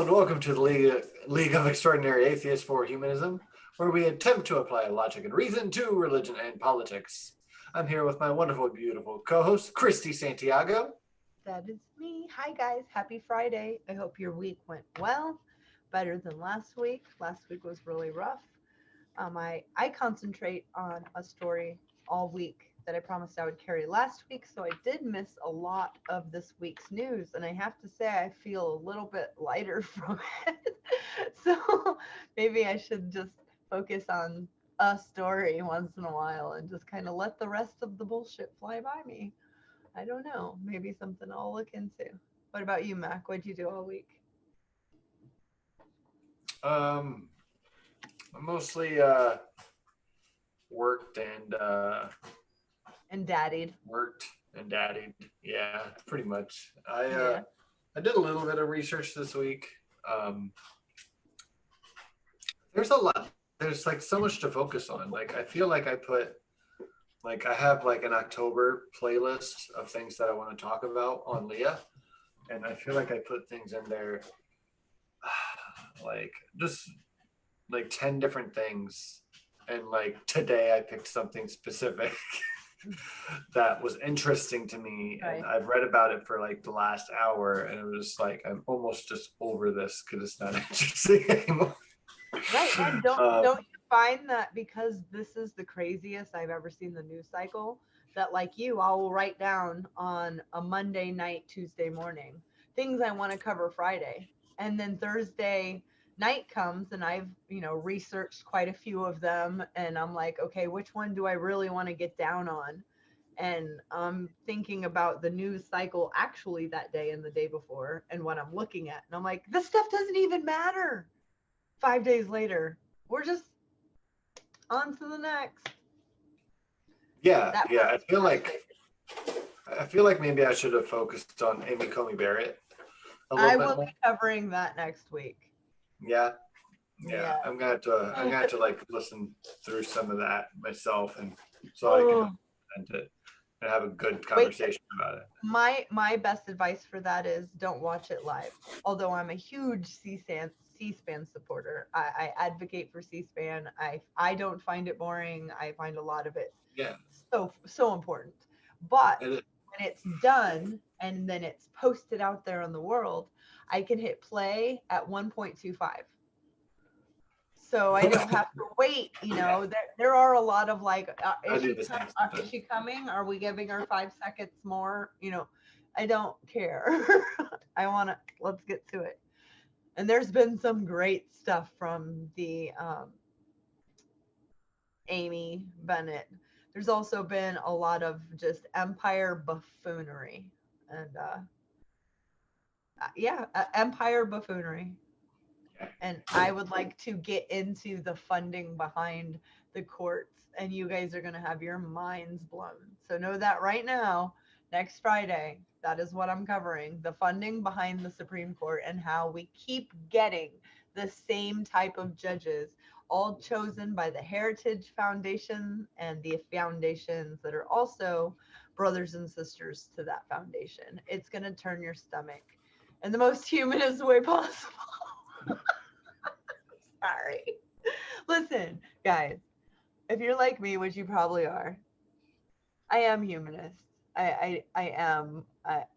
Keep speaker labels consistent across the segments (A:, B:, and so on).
A: Welcome to the League of Extraordinary Atheists for Humanism, where we attempt to apply logic and reason to religion and politics. I'm here with my wonderful, beautiful co-host, Christy Santiago.
B: That is me. Hi, guys. Happy Friday. I hope your week went well, better than last week. Last week was really rough. I concentrate on a story all week that I promised I would carry last week, so I did miss a lot of this week's news, and I have to say I feel a little bit lighter from it. So maybe I should just focus on a story once in a while and just kind of let the rest of the bullshit fly by me. I don't know. Maybe something I'll look into. What about you, Mac? What'd you do all week?
A: I mostly worked and
B: daddied.
A: Yeah, pretty much. I did a little bit of research this week. There's a lot. There's like so much to focus on. Like I feel like I have like an October playlist of things that I want to talk about on LEAH, and I feel like I put things in there like just like 10 different things, and like today I picked something specific that was interesting to me,
B: right.
A: And I've read about it for like the last hour, and it was like I'm almost just over this because it's not interesting anymore.
B: Right, and don't you find that because this is the craziest I've ever seen the news cycle, that like you, I will write down on a Monday night, Tuesday morning, things I want to cover Friday, and then Thursday night comes and I've researched quite a few of them, and I'm like, okay, which one do I really want to get down on? And I'm thinking about the news cycle actually that day and the day before and what I'm looking at, and I'm like, this stuff doesn't even matter 5 days later. We're just On to the next.
A: Yeah,
B: That
A: yeah.
B: was fantastic.
A: I feel like maybe I should have focused on Amy Coney Barrett a little
B: I
A: bit
B: will
A: more.
B: be covering that next week.
A: Yeah, yeah.
B: Yeah.
A: I'm gonna have to like listen through some of that myself, and so I can
B: Oh,
A: present it and have a good
B: wait.
A: conversation about it.
B: My best advice for that is don't watch it live. Although I'm a huge C-SPAN supporter, I advocate for C-SPAN. I don't find it boring. I find a lot of it
A: Yeah,
B: so important. But
A: it is.
B: when it's done and then it's posted out there in the world, I can hit play at 1.25. So I don't have to wait.
A: Yeah,
B: There are a lot of like,
A: I do the same.
B: is she coming? Are we giving her 5 seconds more? I don't care. I want to, let's get to it. And there's been some great stuff from the Amy Bennett. There's also been a lot of just empire buffoonery and yeah, empire buffoonery.
A: Yeah.
B: And I would like to get into the funding behind the courts, and you guys are going to have your minds blown. So know that right now, next Friday, that is what I'm covering, the funding behind the Supreme Court and how we keep getting the same type of judges, all chosen by the Heritage Foundation and the foundations that are also brothers and sisters to that foundation. It's going to turn your stomach in the most humanist way possible. Sorry. Listen, guys, if you're like me, which you probably are, I am humanist. I am.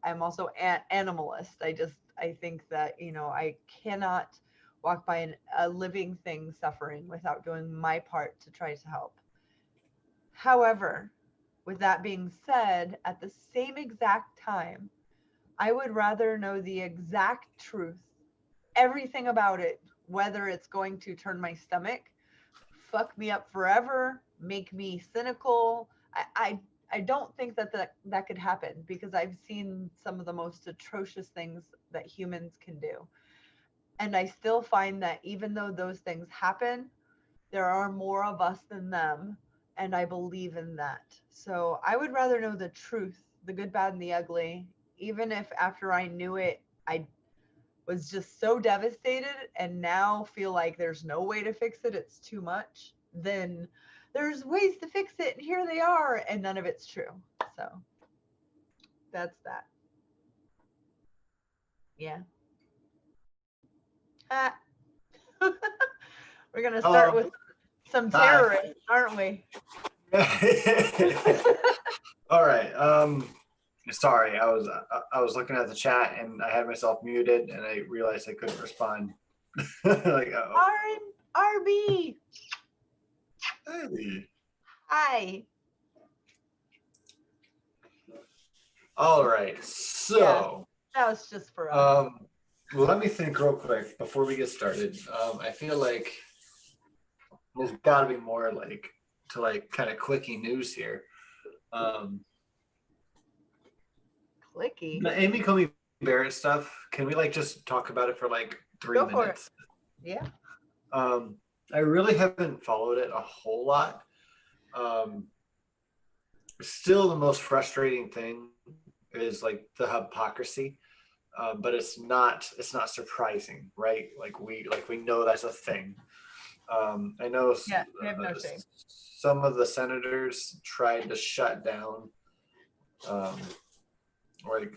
B: I'm also animalist. I think that I cannot walk by a living thing suffering without doing my part to try to help. However, with that being said, at the same exact time, I would rather know the exact truth, everything about it, whether it's going to turn my stomach, fuck me up forever, make me cynical. I don't think that could happen because I've seen some of the most atrocious things that humans can do. And I still find that even though those things happen, there are more of us than them. And I believe in that. So I would rather know the truth, the good, bad, and the ugly, even if after I knew it, I was just so devastated and now feel like there's no way to fix it, it's too much, then there's ways to fix it and here they are and none of it's true. So that's that. Yeah. Ah. We're gonna start
A: Hello.
B: with some
A: Hi.
B: terrorists, aren't we?
A: All right. Sorry, I was looking at the chat and I had myself muted and I realized I couldn't respond. Like, oh,
B: RB.
A: hey.
B: Hi.
A: All right.
B: Yeah,
A: So,
B: that was just for us.
A: well, let me think real quick before we get started. I feel like there's got to be more like to like kind of quickie news here. Um,
B: Clicky.
A: the Amy Coney Barrett stuff. Can we like just talk about it for like 3 minutes?
B: Yeah.
A: I really haven't followed it a whole lot. Still, the most frustrating thing is like the hypocrisy, but it's not surprising, right? Like we know that's a thing. I know
B: Yeah, we have no shame.
A: some of the senators tried to shut down um, like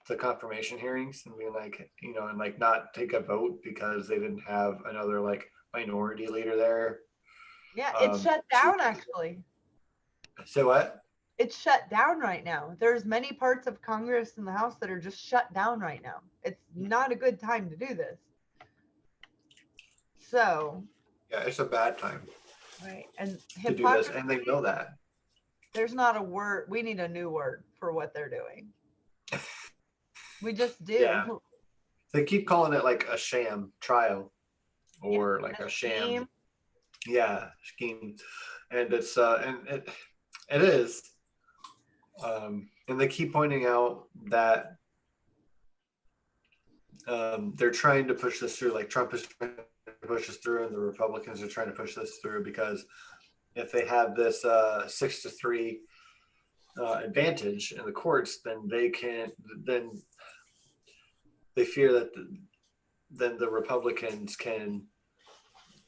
A: the confirmation hearings and be like, and like not take a vote because they didn't have another like minority leader there.
B: Yeah, it's shut
A: To
B: down actually.
A: say what?
B: It's shut down right now. There's many parts of Congress and the House that are just shut down right now. It's not a good time to do this. So,
A: Yeah, it's a bad time
B: right. And
A: to do this,
B: hypocrisy,
A: and they know that.
B: there's not a word. We need a new word for what they're doing. We just do.
A: Yeah, they keep calling it like a sham trial or
B: Yeah,
A: like a
B: scheme.
A: sham, yeah, scheme, and it is. And they keep pointing out that they're trying to push this through. Like Trump is trying to push this through, and the Republicans are trying to push this through because if they have this 6-3 advantage in the courts, then they can't. Then they fear that then the Republicans can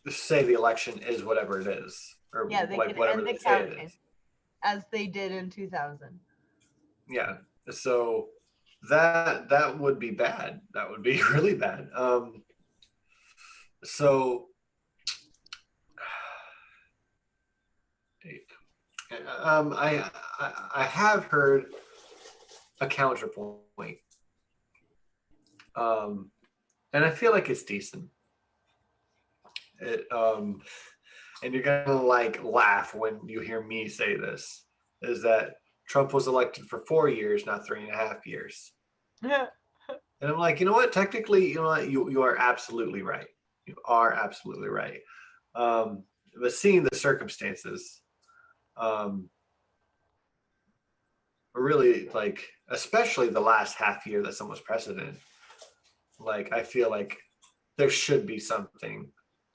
A: say the election is whatever it is, or
B: Yeah, they
A: like
B: can
A: whatever
B: end the
A: they say it
B: counting
A: is.
B: as they did in 2000.
A: Yeah. So that would be bad. That would be really bad. So I have heard a counterpoint, um, and I feel like it's decent. It and you're gonna like laugh when you hear me say this, is that Trump was elected for 4 years, not 3.5 years.
B: Yeah.
A: And I'm like, you know what? Technically, you know what? You are absolutely right. You are absolutely right. But seeing the circumstances, um, really like, especially the last half year that someone's president, like I feel like there should be something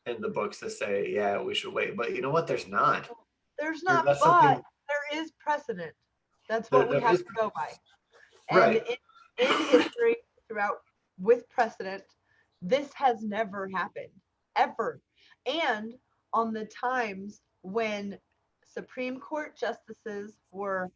A: in the books to say, yeah, we should wait. But you know what? There's not.
B: There's not,
A: That's
B: but
A: something.
B: there is precedent. That's
A: There,
B: what we
A: there
B: have
A: is
B: to go by. And
A: right.
B: in history, throughout with precedent, this has never happened, ever. And on the times when Supreme Court justices were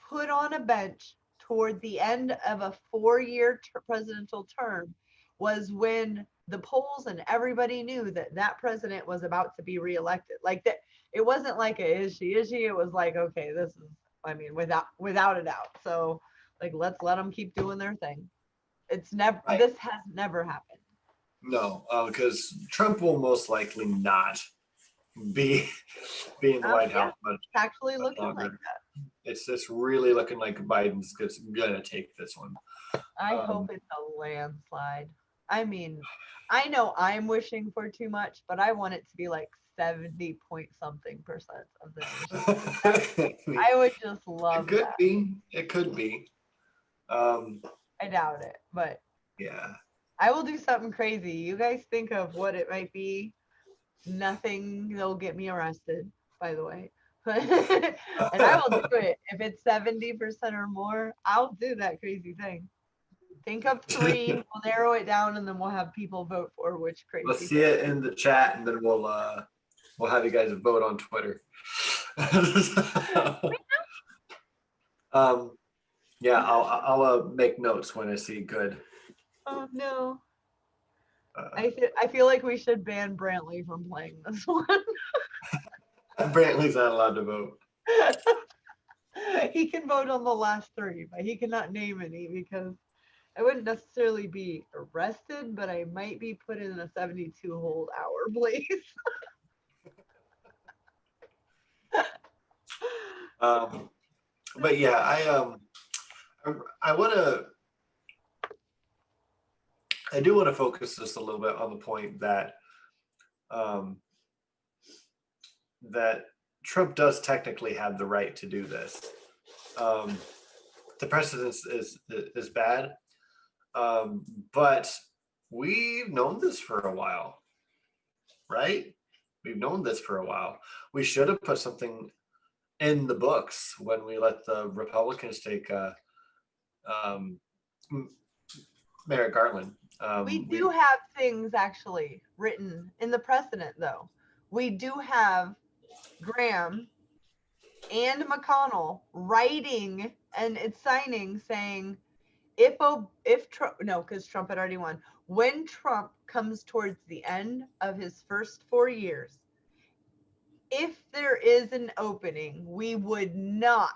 B: put on a bench toward the end of a 4-year presidential term was when the polls and everybody knew that that president was about to be reelected. Like that, it wasn't like a is she, it was like, okay, this is, I mean, without a doubt. So like, let's let them keep doing their thing. It's never,
A: Right.
B: this has never happened.
A: No, because Trump will most likely not be in the White
B: Yeah,
A: House much,
B: it's actually
A: much
B: looking like
A: longer.
B: that.
A: It's really looking like Biden's gonna take this one.
B: I hope it's a landslide. I mean, I know I'm wishing for too much, but I want it to be like 70 point something% of the nation. I would just
A: It
B: love
A: could
B: that.
A: be. It could be. Um,
B: I doubt it, but
A: yeah.
B: I will do something crazy. You guys think of what it might be. Nothing, they'll get me arrested, by the way. And I will do it. If it's 70% or more, I'll do that crazy thing. Think of three, we'll narrow it down, and then we'll have people vote for which
A: Let's
B: crazy
A: see
B: thing.
A: it in the chat, and then we'll have you guys vote on Twitter. um, yeah, I'll make notes when I see good.
B: Oh no. I feel like we should ban Brantley from playing this one.
A: Brantley's not allowed to vote.
B: He can vote on the last three, but he cannot name any because I wouldn't necessarily be arrested, but I might be put in a 72 hold hour, please.
A: But yeah, I want to. I do want to focus just a little bit on the point that um, that Trump does technically have the right to do this. Um, the precedent is bad, but we've known this for a while, right? We've known this for a while. We should have put something in the books when we let the Republicans take um, Merrick Garland.
B: We do have things actually written in the precedent, though. We do have Graham and McConnell writing and it's signing saying if Trump, no, because Trump had already won, when Trump comes towards the end of his first 4 years, if there is an opening, we would not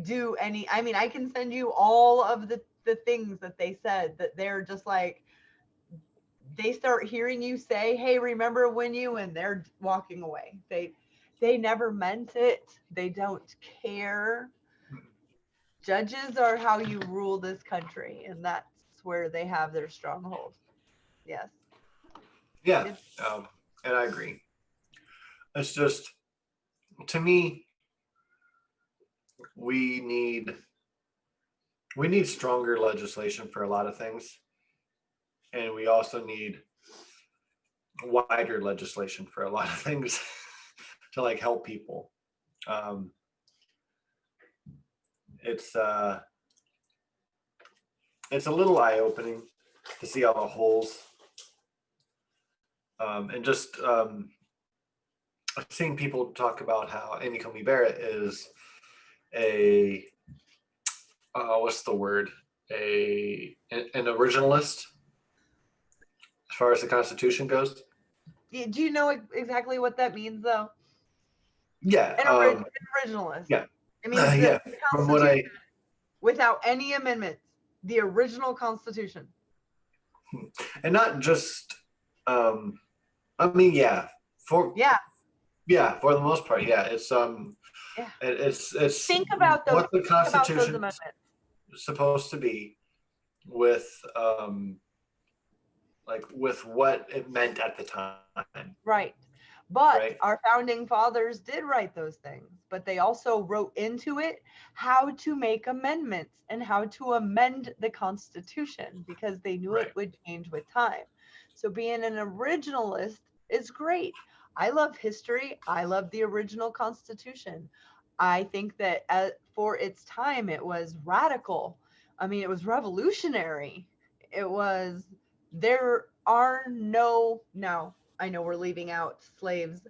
B: do any. I mean, I can send you all of the things that they said that they're just like, they start hearing you say, hey, remember when you, and they're walking away. They never meant it. They don't care. Judges are how you rule this country, and that's where they have their stronghold. Yes.
A: Yeah, and I agree. It's just, to me, we need stronger legislation for a lot of things, and we also need wider legislation for a lot of things to like help people. It's it's a little eye-opening to see all the holes, and just I've seen people talk about how Amy Coney Barrett is a what's the word, an originalist as far as the Constitution goes.
B: Do you know exactly what that means, though?
A: Yeah,
B: An originalist.
A: yeah,
B: It means
A: yeah.
B: the
A: From what I,
B: Constitution without any amendments, the original Constitution.
A: and not just, I mean, yeah, for
B: Yeah,
A: for the most part, yeah.
B: yeah.
A: It's
B: Think about those.
A: what the
B: Think about those
A: Constitution
B: amendments.
A: is supposed to be, with like with what it meant at the time,
B: Right. But
A: right?
B: our founding fathers did write those things, but they also wrote into it how to make amendments and how to amend the Constitution because they knew
A: Right.
B: it would change with time. So being an originalist is great. I love history. I love the original Constitution. I think that for its time, it was radical. I mean, it was revolutionary. It was, there are no, now I know we're leaving out slaves,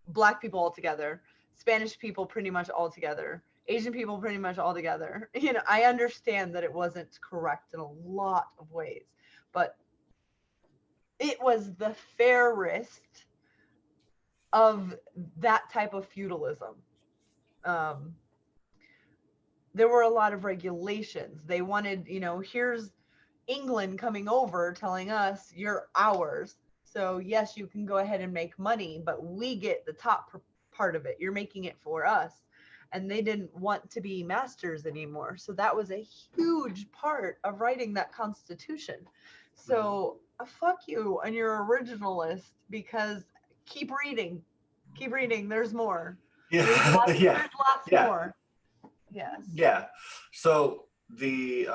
B: black people altogether, Spanish people pretty much altogether, Asian people pretty much altogether. You know, I understand that it wasn't correct in a lot of ways, but it was the fairest of that type of feudalism. Um, there were a lot of regulations. They wanted, you know, here's England coming over telling us you're ours. So yes, you can go ahead and make money, but we get the top part of it. You're making it for us. And they didn't want to be masters anymore. So that was a huge part of writing that Constitution. So fuck you and you're originalist because keep reading. Keep reading. There's more.
A: Yeah, yeah,
B: There's lots
A: yeah,
B: more. Yes.
A: yeah. So the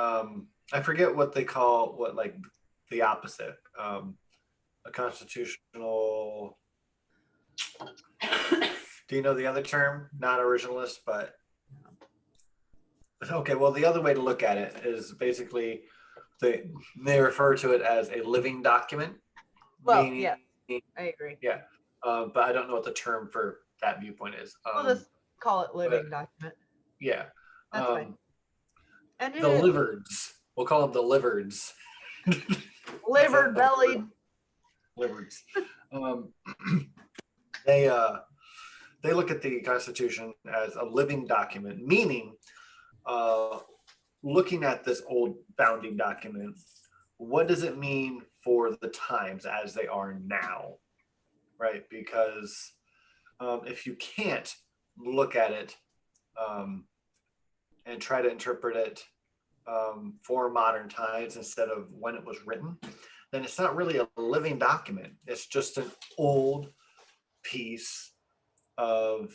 A: I forget what they call, what, like, the opposite, a constitutional. Do you know the other term? Not originalist, but okay. Well, the other way to look at it is basically they refer to it as a living document,
B: Well,
A: meaning,
B: yeah, I agree.
A: yeah. But I don't know what the term for that viewpoint is.
B: We'll just call it
A: But
B: living document.
A: yeah,
B: That's fine.
A: um,
B: And
A: the liverds. We'll call them the liverds.
B: liver bellied.
A: Liverds. Um, they look at the Constitution as a living document, meaning, looking at this old founding document, what does it mean for the times as they are now, right? Because if you can't look at it, and try to interpret it, for modern times instead of when it was written, then it's not really a living document. It's just an old piece of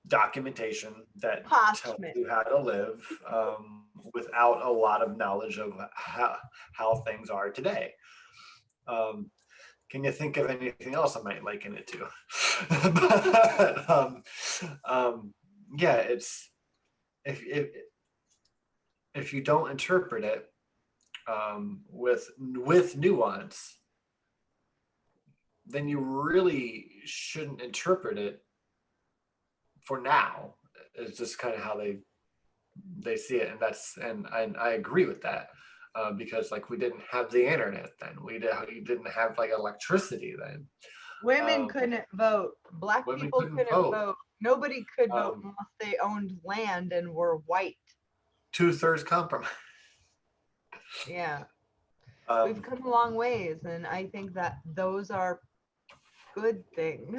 A: documentation that tells
B: Postman.
A: you how to live, without a lot of knowledge of how things are today. Um, can you think of anything else I might liken it to? But, yeah, it's, if you don't interpret it, with nuance, then you really shouldn't interpret it for now. It's just kind of how they see it, and I agree with that, because, like, we didn't have the internet then. We didn't have, like, electricity then.
B: Women couldn't vote. Black
A: Women
B: people
A: couldn't
B: couldn't
A: vote.
B: vote. Nobody could vote
A: Um,
B: unless they owned land and were white.
A: 2/3 compromise.
B: Yeah. We've
A: Um,
B: come a long ways, and I think that those are good things.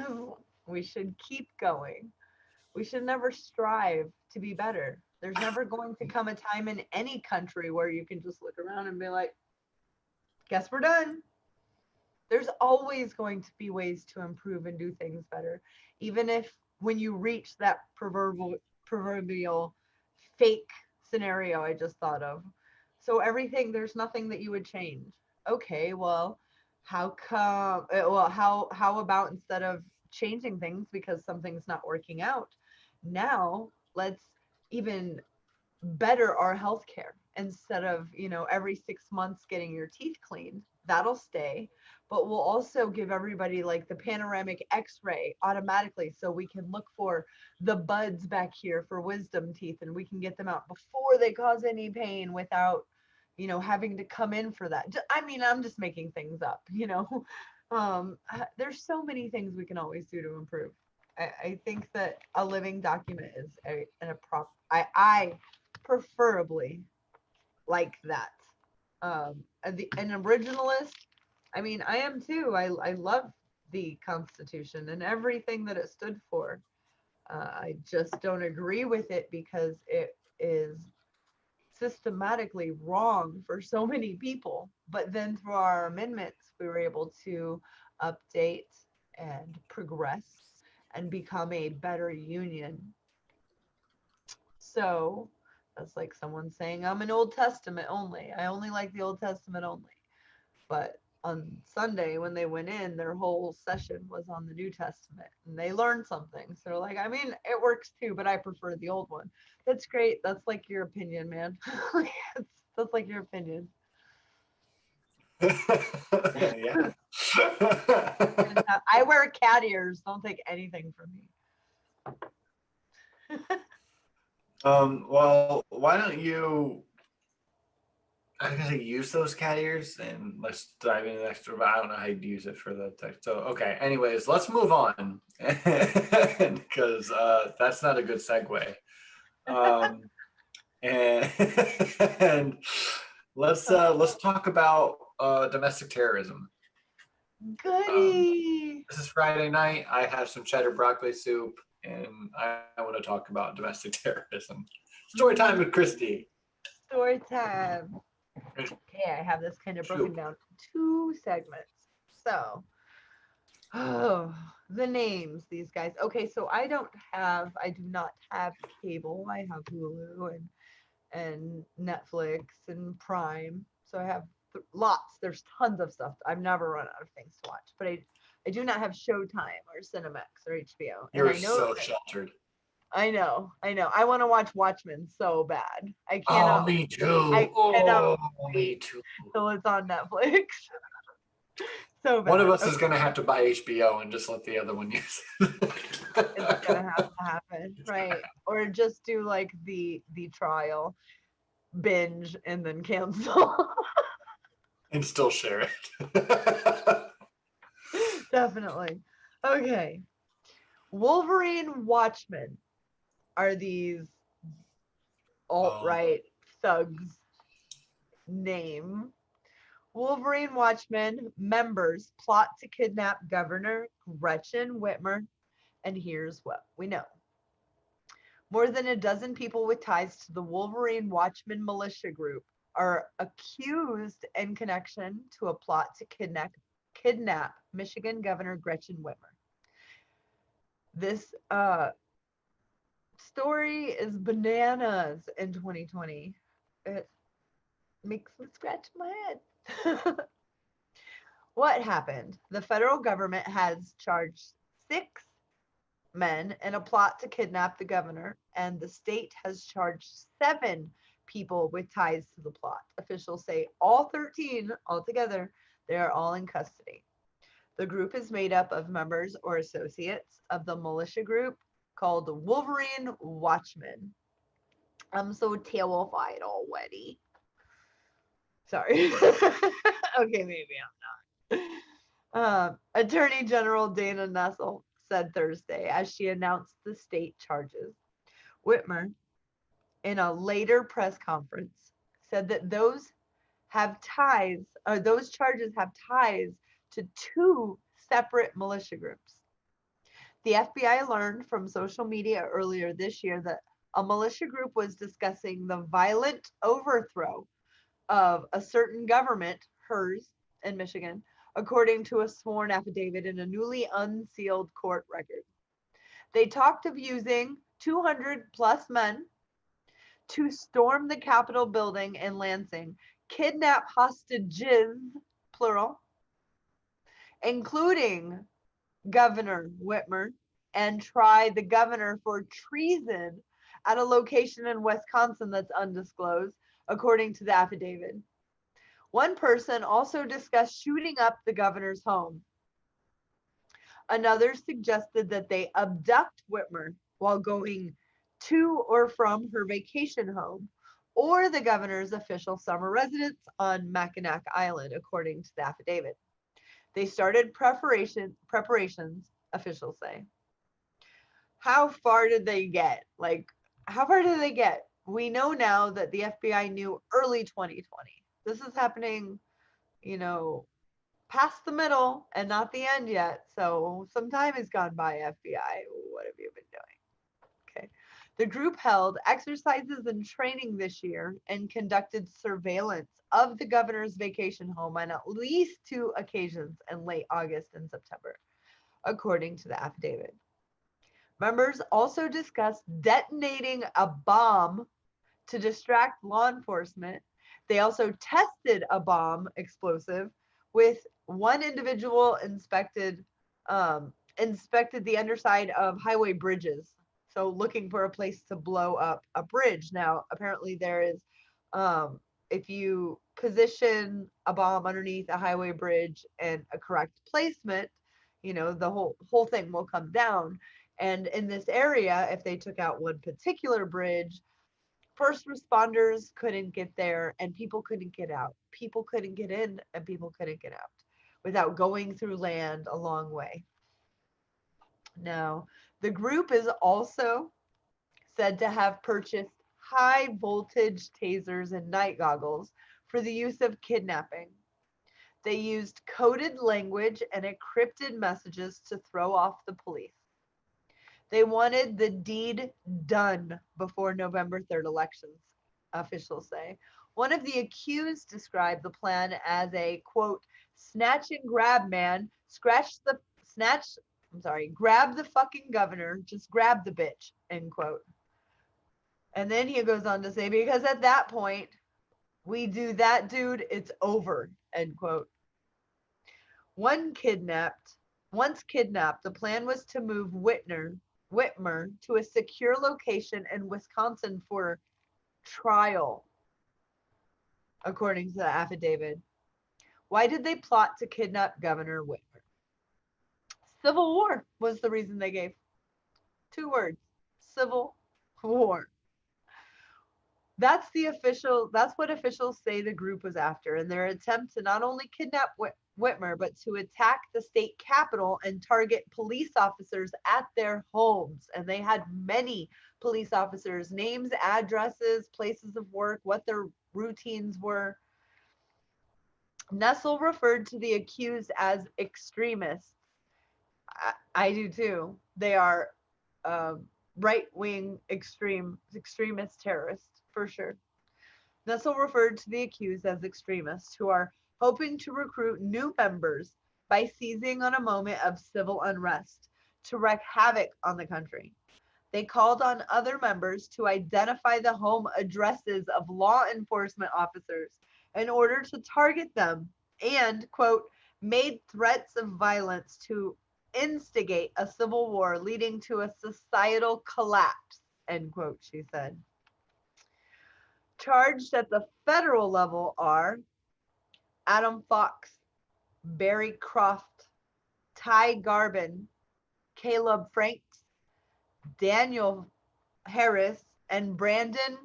B: We should keep going. We should never strive to be better. There's never going to come a time in any country where you can just look around and be like, guess we're done. There's always going to be ways to improve and do things better. Even if when you reach that proverbial fake scenario I just thought of. So everything, there's nothing that you would change. Okay, well, how come, well, how about instead of changing things because something's not working out, now let's even better our healthcare instead of, every 6 months getting your teeth cleaned. That'll stay, but we'll also give everybody like the panoramic x-ray automatically so we can look for the buds back here for wisdom teeth and we can get them out before they cause any pain without, having to come in for that. I mean, I'm just making things up. There's so many things we can always do to improve. I think that a living document is I preferably like that. An originalist, I mean, I am too. I love the Constitution and everything that it stood for. I just don't agree with it because it is systematically wrong for so many people. But then through our amendments, we were able to update and progress and become a better union. So that's like someone saying, I'm an Old Testament only. I only like the Old Testament only. But on Sunday, when they went in, their whole session was on the New Testament and they learned something. So, like, I mean, it works too, but I prefer the old one. That's great. That's like your opinion, man. That's like your opinion.
A: Yeah.
B: I wear cat ears. Don't take anything from me.
A: Well, why don't you, I was gonna say use those cat ears and let's dive into the next, but I don't know how you'd use it for the text. So, okay, anyways, let's move on because that's not a good segue. Um, and, and let's talk about domestic terrorism.
B: Goody.
A: This is Friday night. I have some cheddar broccoli soup, and I want to talk about domestic terrorism. Story time with Christy.
B: Story time. Okay, I have this kind of broken down into 2 segments. So, the names, these guys. Okay, so I do not have cable. I have Hulu and Netflix and Prime. So I have lots. There's tons of stuff. I've never run out of things to watch. But I do not have Showtime or Cinemax or HBO. And
A: You're
B: I know
A: so sheltered.
B: I know. I want to watch Watchmen so bad. I
A: Oh,
B: cannot.
A: me too.
B: I cannot
A: Me
B: wait
A: too.
B: till it's on Netflix. So bad.
A: One of us is
B: Okay,
A: going to have to buy HBO and just let the other one use it.
B: it's gonna have to happen, right? Or just do like the trial, binge, and then cancel.
A: And still share it.
B: Definitely. Okay. Wolverine Watchmen are these alt-right thugs name. Wolverine Watchmen members plot to kidnap Governor Gretchen Whitmer, and here's what we know. More than a dozen people with ties to the Wolverine Watchmen militia group are accused in connection to a plot to kidnap Michigan Governor Gretchen Whitmer. This story is bananas in 2020. It makes me scratch my head. What happened? The federal government has charged 6 men in a plot to kidnap the governor, and the state has charged 7 people with ties to the plot. Officials say all 13 altogether, they are all in custody. The group is made up of members or associates of the militia group called the Wolverine Watchmen. I'm so terrified already. Sorry. Okay, maybe I'm not. Attorney General Dana Nessel said Thursday as she announced the state charges. Whitmer, in a later press conference, said that those charges have ties to 2 separate militia groups. The FBI learned from social media earlier this year that a militia group was discussing the violent overthrow of a certain government, hers, in Michigan, according to a sworn affidavit in a newly unsealed court record. They talked of using 200 plus men to storm the Capitol building in Lansing, kidnap hostages, plural, including Governor Whitmer, and try the governor for treason at a location in Wisconsin that's undisclosed, according to the affidavit. One person also discussed shooting up the governor's home. Another suggested that they abduct Whitmer while going to or from her vacation home or the governor's official summer residence on Mackinac Island, according to the affidavit. They started preparations, officials say. How far did they get? Like, how far did they get? We know now that the FBI knew early 2020. This is happening, you know, past the middle and not the end yet. So some time has gone by, FBI. What have you been doing? Okay. The group held exercises and training this year and conducted surveillance of the governor's vacation home on at least 2 occasions in late August and September, according to the affidavit. Members also discussed detonating a bomb to distract law enforcement. They also tested a bomb explosive with one individual inspected the underside of highway bridges. So looking for a place to blow up a bridge. Now, apparently there is, if you position a bomb underneath a highway bridge and a correct placement, the whole thing will come down. And in this area, if they took out one particular bridge, first responders couldn't get there and people couldn't get out. People couldn't get in and people couldn't get out without going through land a long way. Now, the group is also said to have purchased high voltage tasers and night goggles for the use of kidnapping. They used coded language and encrypted messages to throw off the police. They wanted the deed done before November 3rd elections, officials say. One of the accused described the plan as a, quote, snatch and grab man, grab the fucking governor, just grab the bitch, end quote. And then he goes on to say, because at that point, we do that, dude, it's over, end quote. Once kidnapped, the plan was to move Whitmer to a secure location in Wisconsin for trial, according to the affidavit. Why did they plot to kidnap Governor Whitmer? Civil war was the reason they gave. 2 words, civil war. That's what officials say the group was after in their attempt to not only kidnap Whitmer, but to attack the state capitol and target police officers at their homes. And they had many police officers, names, addresses, places of work, what their routines were. Nessel referred to the accused as extremists. I do too. They are right-wing extremist terrorists, for sure. Nessel referred to the accused as extremists who are hoping to recruit new members by seizing on a moment of civil unrest to wreak havoc on the country. They called on other members to identify the home addresses of law enforcement officers in order to target them and, quote, made threats of violence to instigate a civil war leading to a societal collapse, end quote, she said. Charged at the federal level are Adam Fox, Barry Croft, Ty Garbin, Caleb Franks, Daniel Harris, and Brandon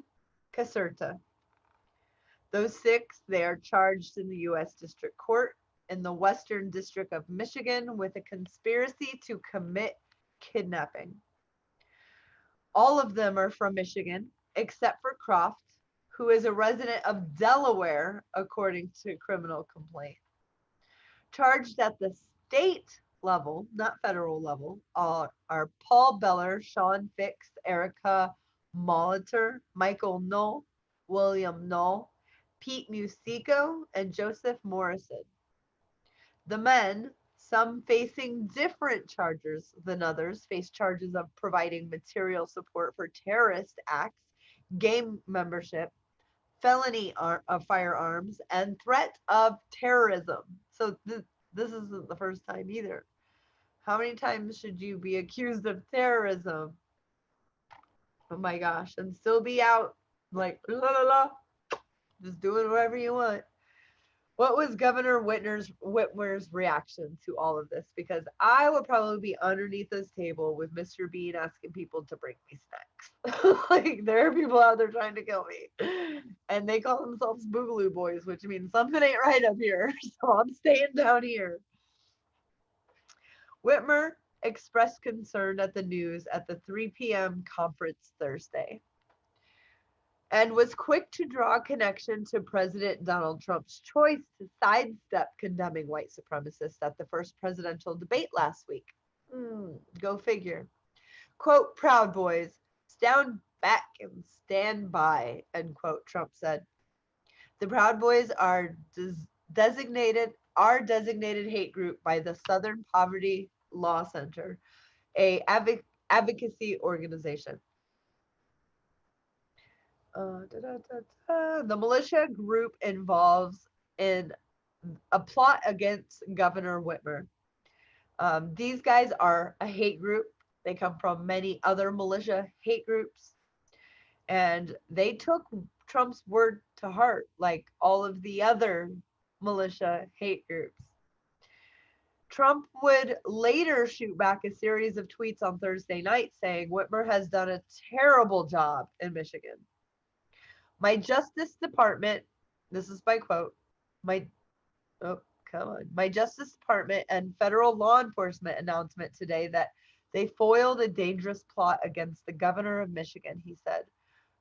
B: Caserta. Those 6, they are charged in the U.S. District Court in the Western District of Michigan with a conspiracy to commit kidnapping. All of them are from Michigan, except for Croft, who is a resident of Delaware, according to criminal complaint. Charged at the state level, not federal level, are Paul Beller, Sean Fix, Erica Molitor, Michael Knoll, William Knoll, Pete Musico, and Joseph Morrison. The men, some facing different charges than others, face charges of providing material support for terrorist acts, gang membership, felony of firearms, and threat of terrorism. So this isn't the first time either. How many times should you be accused of terrorism? Oh my gosh, and still be out like la la la, just doing whatever you want. What was Governor Whitmer's reaction to all of this? Because I would probably be underneath this table with Mr. Bean asking people to bring me snacks. Like there are people out there trying to kill me. And they call themselves Boogaloo Boys, which means something ain't right up here. So I'm staying down here. Whitmer expressed concern at the news at the 3 p.m. conference Thursday and was quick to draw a connection to President Donald Trump's choice to sidestep condemning white supremacists at the first presidential debate last week. Go figure. Quote, Proud Boys, stand back and stand by, end quote, Trump said. The Proud Boys are designated hate group by the Southern Poverty Law Center, a advocacy organization. The militia group involves in a plot against Governor Whitmer. These guys are a hate group. They come from many other militia hate groups. And they took Trump's word to heart, like all of the other militia hate groups. Trump would later shoot back a series of tweets on Thursday night saying Whitmer has done a terrible job in Michigan. My Justice Department, this is by quote, my Justice Department and federal law enforcement announcement today that they foiled a dangerous plot against the governor of Michigan, he said.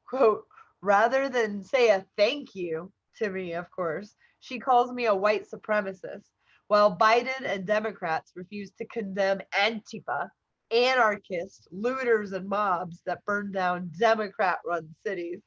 B: Quote, rather than say a thank you to me, of course, she calls me a white supremacist, while Biden and Democrats refuse to condemn Antifa, anarchists, looters, and mobs that burn down Democrat-run cities.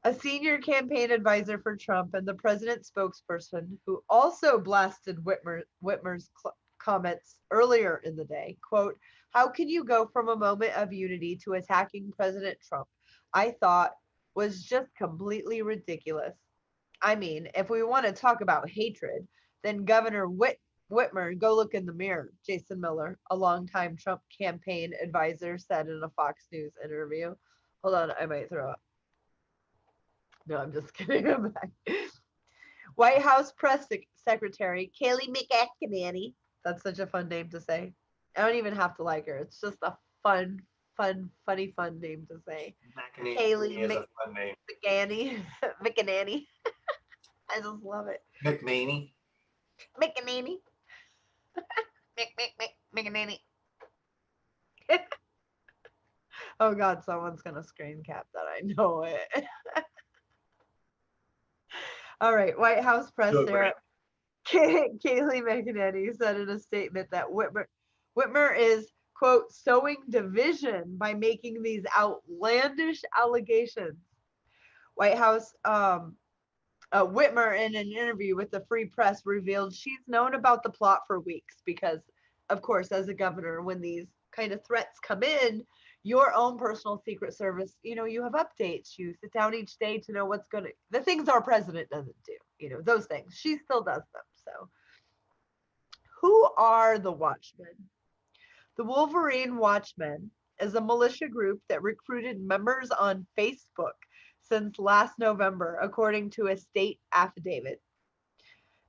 B: A senior campaign advisor for Trump and the president's spokesperson, who also blasted Whitmer's comments earlier in the day, quote, how can you go from a moment of unity to attacking President Trump? I thought was just completely ridiculous. I mean, if we want to talk about hatred, then Governor Whitmer, go look in the mirror, Jason Miller, a longtime Trump campaign advisor, said in a Fox News interview. Hold on, I might throw up. No, I'm just kidding. I'm back. White House Press Secretary Kayleigh McEnany. That's such a fun name to say. I don't even have to like her. It's just a funny name to say.
A: Kayleigh is a fun name.
B: McEnany. I just love it.
A: McManey.
B: McEnany. Oh God, someone's gonna screen cap that. I know it. All right, White House press there. Kayleigh McEnany said in a statement that Whitmer is, quote, sowing division by making these outlandish allegations. White House Whitmer, in an interview with the Free Press, revealed she's known about the plot for weeks because, of course, as a governor, when these kind of threats come in, your own personal Secret Service, you have updates. You sit down each day to know what's the things our president doesn't do, those things. She still does them. So, who are the Watchmen? The Wolverine Watchmen is a militia group that recruited members on Facebook since last November, according to a state affidavit.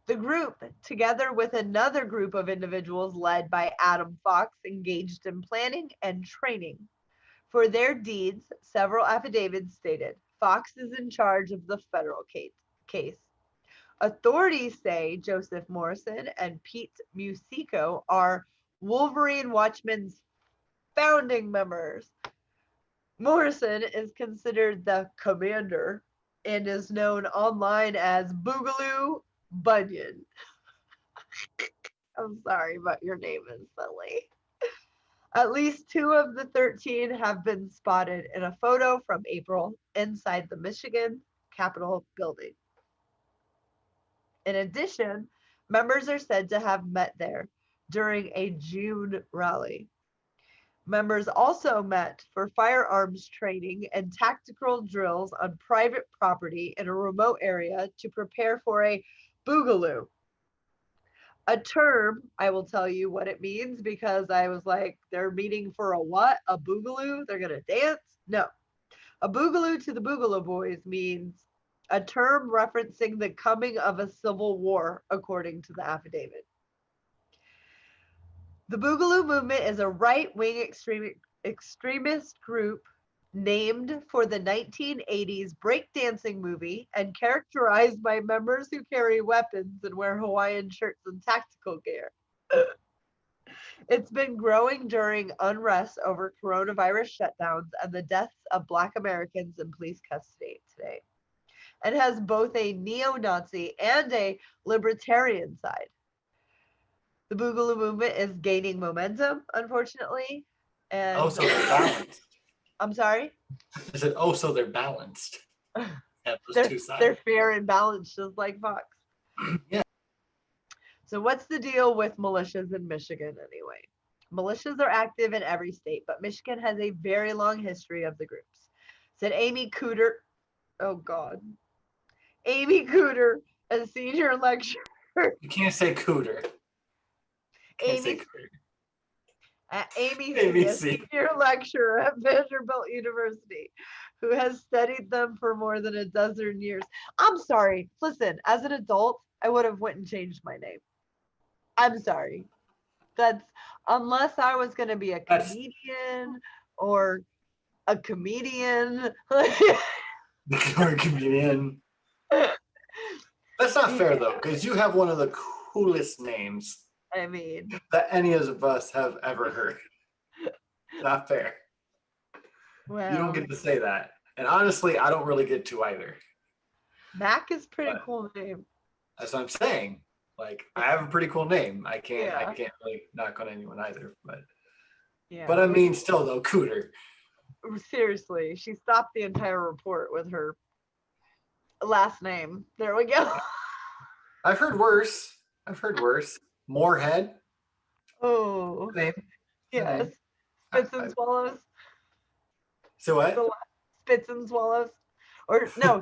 B: The group, together with another group of individuals led by Adam Fox, engaged in planning and training. For their deeds, several affidavits stated Fox is in charge of the federal case. Authorities say Joseph Morrison and Pete Musico are Wolverine Watchmen's founding members. Morrison is considered the commander and is known online as Boogaloo Bunyan. I'm sorry, but your name is silly. At least 2 of the 13 have been spotted in a photo from April inside the Michigan Capitol building. In addition, members are said to have met there during a June rally. Members also met for firearms training and tactical drills on private property in a remote area to prepare for a boogaloo. A term, I will tell you what it means because I was like, they're meeting for a what? A boogaloo? They're going to dance? No. A boogaloo to the Boogaloo Boys means a term referencing the coming of a civil war, according to the affidavit. The Boogaloo movement is a right-wing extremist group named for the 1980s breakdancing movie and characterized by members who carry weapons and wear Hawaiian shirts and tactical gear. It's been growing during unrest over coronavirus shutdowns and the deaths of Black Americans in police custody today. It has both a neo-Nazi and a libertarian side. The Boogaloo movement is gaining momentum, unfortunately. And
A: Oh, so they're balanced.
B: I'm sorry?
A: I said, oh, so they're balanced. Have those
B: They're,
A: two sides.
B: they're fair and balanced, just like Fox.
A: Yeah.
B: So what's the deal with militias in Michigan anyway? Militias are active in every state, but Michigan has a very long history of the groups. Said Amy Cooter. Oh, God. Amy Cooter, a senior lecturer.
A: You can't say cooter. Can't say
B: Amy
A: cooter.
B: Amy
A: Amy
B: C, a
A: C.
B: senior lecturer at Vanderbilt University, who has studied them for more than a dozen years. I'm sorry. Listen, as an adult, I would have went and changed my name. I'm sorry. That's unless I was going to be a comedian or a comedian.
A: Or a comedian. That's not fair though, because you have one of the coolest names
B: I mean,
A: that any of us have ever heard. Not fair.
B: well,
A: You don't get to say that. And honestly, I don't really get to either.
B: Mac is pretty
A: But
B: cool name.
A: that's what I'm saying. Like, I have a pretty cool name. I can't
B: Yeah.
A: really knock on anyone either. But
B: Yeah.
A: but I mean, still though, cooter.
B: Seriously, she stopped the entire report with her last name. There we go.
A: I've heard worse. Moorhead.
B: Oh,
A: Name.
B: yes. Spits and swallows.
A: So what?
B: Spits and swallows. Or no,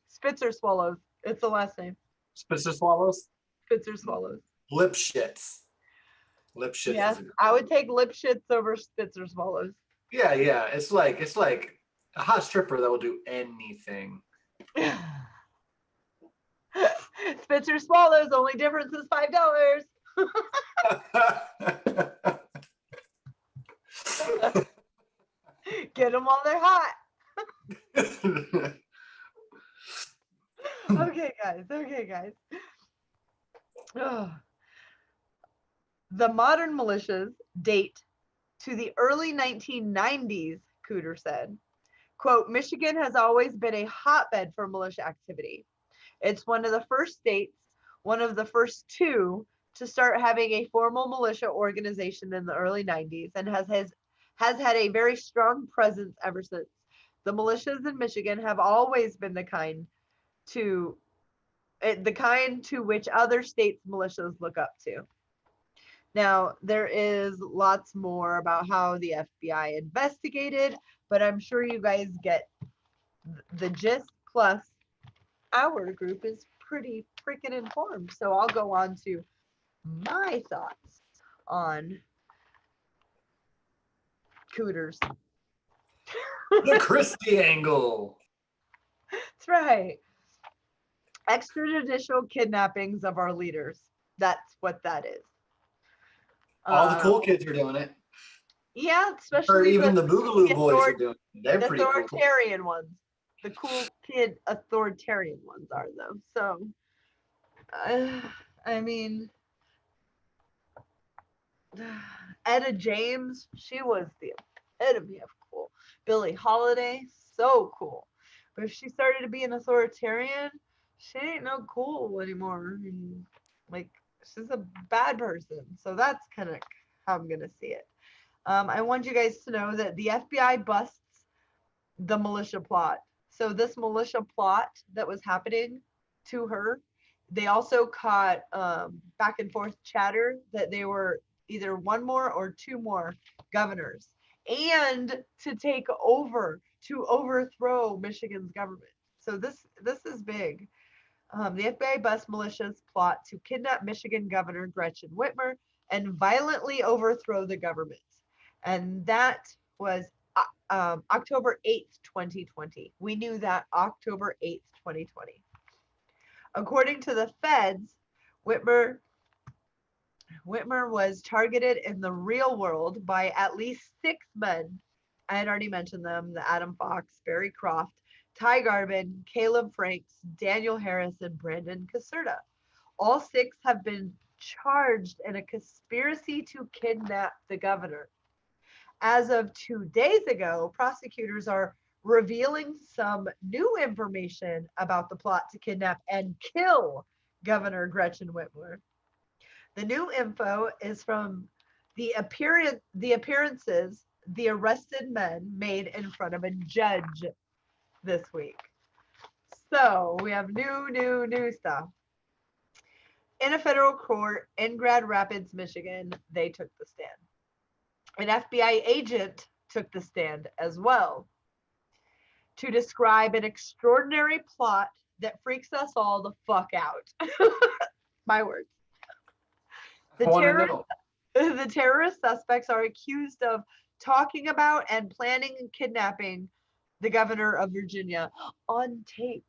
B: Spitzer swallows. It's the last name.
A: Spitzer swallows?
B: Spitzer swallows.
A: Lipschitz. Lipschitz.
B: Yes, I would take Lipschitz over Spitzer swallows.
A: Yeah. It's like a hot stripper that will do anything.
B: Spitzer swallows, only difference is $5. Get them while they're hot. Okay, guys. Ugh. The modern militias date to the early 1990s, Cooter said. Quote, Michigan has always been a hotbed for militia activity. It's one of the first states, one of the first two, to start having a formal militia organization in the early 90s and has had a very strong presence ever since. The militias in Michigan have always been the kind to which other states' militias look up to. Now, there is lots more about how the FBI investigated, but I'm sure you guys get the gist, plus our group is pretty freaking informed. So I'll go on to my thoughts on Cooters.
A: The Christy angle.
B: That's right. Extrajudicial kidnappings of our leaders. That's what that is.
A: All the cool kids are doing it.
B: Yeah, especially
A: or even the Boogaloo Boys are doing it. They're
B: the
A: pretty cool.
B: authoritarian ones. The cool kid authoritarian ones are though. So, I mean, Etta James, she was the epitome of cool. Billie Holiday, so cool. But if she started to be an authoritarian, she ain't no cool anymore. And, like, she's a bad person. So that's kind of how I'm gonna see it. I want you guys to know that the FBI busts the militia plot. So this militia plot that was happening to her, they also caught back and forth chatter that they were either one more or two more governors and to take over, to overthrow Michigan's government. So this is big. The FBI bust militia's plot to kidnap Michigan Governor Gretchen Whitmer and violently overthrow the government. And that was October 8th, 2020. We knew that October 8th, 2020. According to the feds, Whitmer was targeted in the real world by at least 6 men. I had already mentioned them: the Adam Fox, Barry Croft, Ty Garbin, Caleb Franks, Daniel Harris, and Brandon Caserta. All 6 have been charged in a conspiracy to kidnap the governor. As of 2 days ago, prosecutors are revealing some new information about the plot to kidnap and kill Governor Gretchen Whitmer. The new info is from the appearances the arrested men made in front of a judge this week. So we have new stuff. In a federal court in Grand Rapids, Michigan, they took the stand. An FBI agent took the stand as well to describe an extraordinary plot that freaks us all the fuck out. My words. The terrorist suspects are accused of talking about and planning kidnapping the governor of Virginia on tape.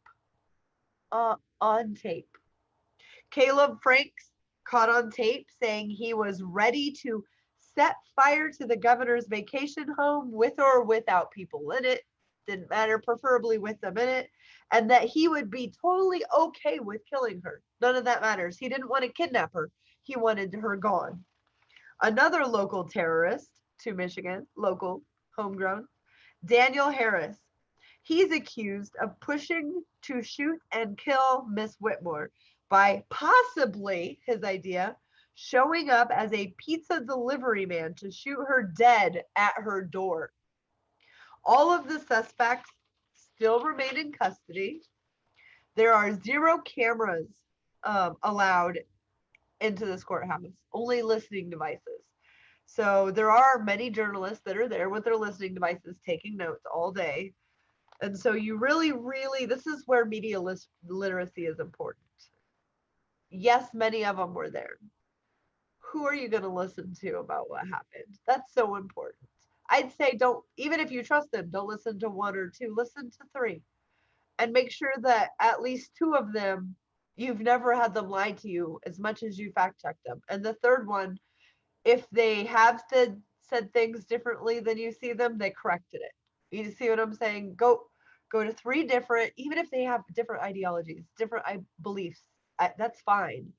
B: On tape. Caleb Franks caught on tape saying he was ready to set fire to the governor's vacation home with or without people in it. Didn't matter, preferably with them in it. And that he would be totally okay with killing her. None of that matters. He didn't want to kidnap her. He wanted her gone. Another local terrorist to Michigan, local, homegrown, Daniel Harris. He's accused of pushing to shoot and kill Miss Whitmore by possibly, his idea, showing up as a pizza delivery man to shoot her dead at her door. All of the suspects still remain in custody. There are 0 cameras allowed into this courthouse, only listening devices. So there are many journalists that are there with their listening devices taking notes all day. And so you really, this is where media literacy is important. Yes, many of them were there. Who are you going to listen to about what happened? That's so important. I'd say don't, even if you trust them, don't listen to 1 or 2, listen to 3. And make sure that at least 2 of them, you've never had them lie to you as much as you fact check them. And the 3rd one, if they have said things differently than you see them, they corrected it. You see what I'm saying? Go to 3 different, even if they have different ideologies, different beliefs, that's fine.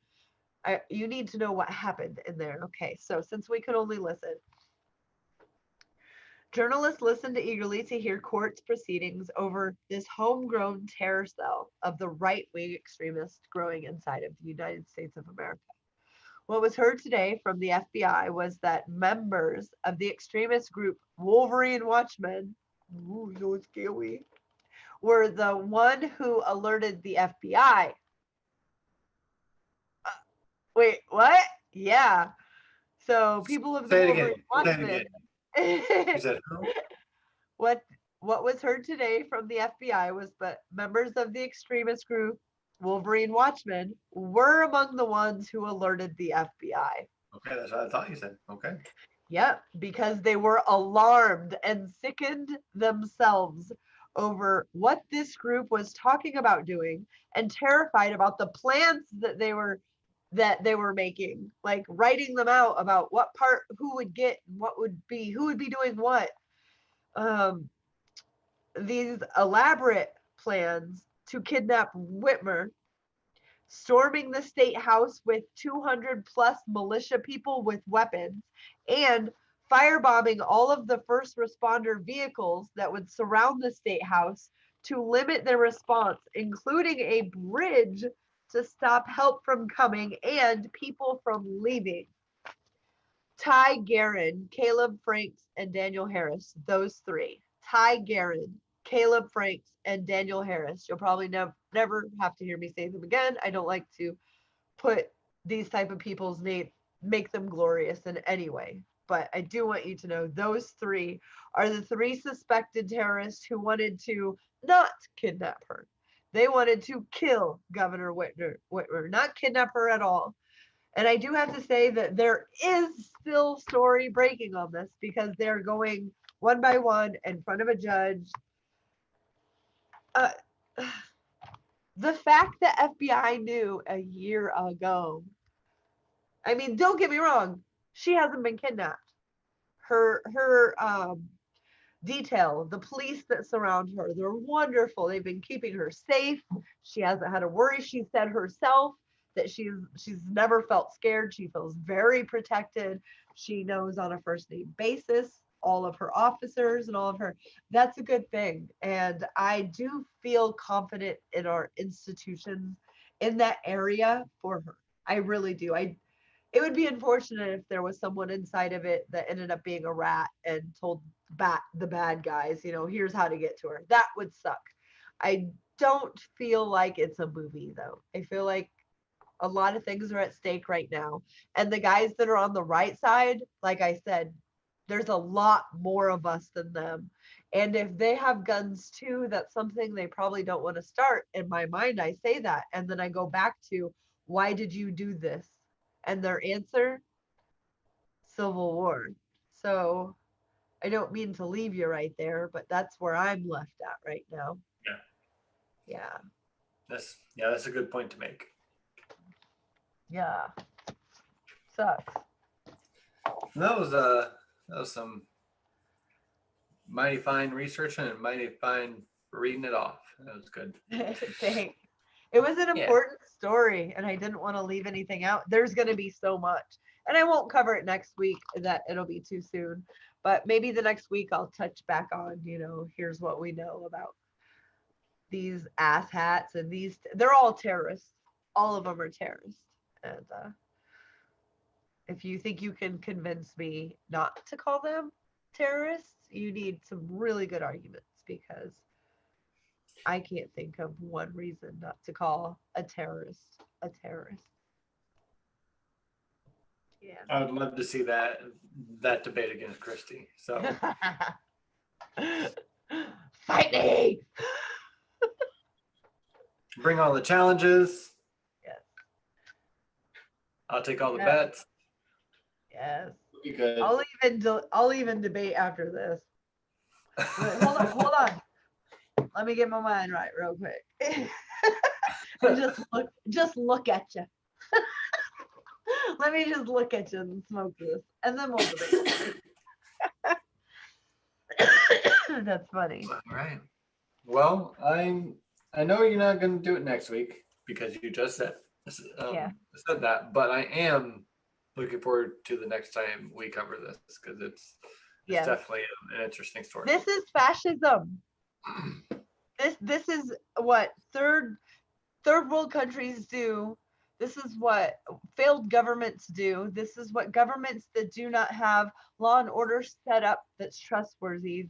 B: You need to know what happened in there. Okay, so since we could only listen. Journalists listened eagerly to hear court's proceedings over this homegrown terror cell of the right-wing extremists growing inside of the United States of America. What was heard today from the FBI was that members of the extremist group Wolverine Watchmen, ooh, so scary, were the one who alerted the FBI. Wait, what? Yeah. So people of the Wolverine Watchmen.
A: You said who?
B: What was heard today from the FBI was that members of the extremist group Wolverine Watchmen were among the ones who alerted the FBI.
A: Okay, that's what I thought you said. Okay.
B: Yep, because they were alarmed and sickened themselves over what this group was talking about doing and terrified about the plans that they were making, like writing them out about what part who would get, what would be, who would be doing what. These elaborate plans to kidnap Whitmer, storming the state house with 200 plus militia people with weapons, and firebombing all of the first responder vehicles that would surround the state house to limit their response, including a bridge to stop help from coming and people from leaving. Ty Guerin, Caleb Franks, and Daniel Harris, those 3. Ty Guerin, Caleb Franks, and Daniel Harris. You'll probably never have to hear me say them again. I don't like to put these type of people's names, make them glorious in any way. But I do want you to know those 3 are the 3 suspected terrorists who wanted to not kidnap her. They wanted to kill Governor Whitmer, not kidnap her at all. And I do have to say that there is still story breaking on this because they're going one by one in front of a judge. Uh, the fact that FBI knew a year ago, I mean, don't get me wrong, she hasn't been kidnapped. Her detail, the police that surround her, they're wonderful. They've been keeping her safe. She hasn't had to worry. She said herself that she's never felt scared. She feels very protected. She knows on a first name basis all of her officers and all of her. That's a good thing. And I do feel confident in our institutions in that area for her. I really do. It would be unfortunate if there was someone inside of it that ended up being a rat and told the bad guys, here's how to get to her. That would suck. I don't feel like it's a movie though. I feel like a lot of things are at stake right now. And the guys that are on the right side, like I said, there's a lot more of us than them. And if they have guns too, that's something they probably don't want to start. In my mind, I say that. And then I go back to, why did you do this? And their answer, Civil War. So I don't mean to leave you right there, but that's where I'm left at right now.
A: Yeah.
B: Yeah.
A: That's a good point to make.
B: Yeah. Sucks.
A: That was some mighty fine research and mighty fine reading it off. That was good.
B: Thanks. It was an important story, and I didn't want to leave anything out. There's going to be so much, and I won't cover it next week. That it'll be too soon. But maybe the next week I'll touch back on. Here's what we know about these asshats and these. They're all terrorists. All of them are terrorists. And if you think you can convince me not to call them terrorists, you need some really good arguments because I can't think of one reason not to call a terrorist a terrorist. Yeah.
A: I would love to see that debate against Christy. So
B: fight me.
A: Bring all the challenges.
B: Yes.
A: I'll take all the bets.
B: Yes.
A: Be good.
B: I'll even debate after this. Wait, hold on. Let me get my mind right real quick. And just look at you. Let me just look at you and smoke this, and then we'll debate. That's funny.
A: All right. Well, I know you're not going to do it next week because you just said that, but I am looking forward to the next time we cover this because it's definitely an interesting story.
B: This is fascism. This is what third world countries do. This is what failed governments do. This is what governments that do not have law and order set up that's trustworthy.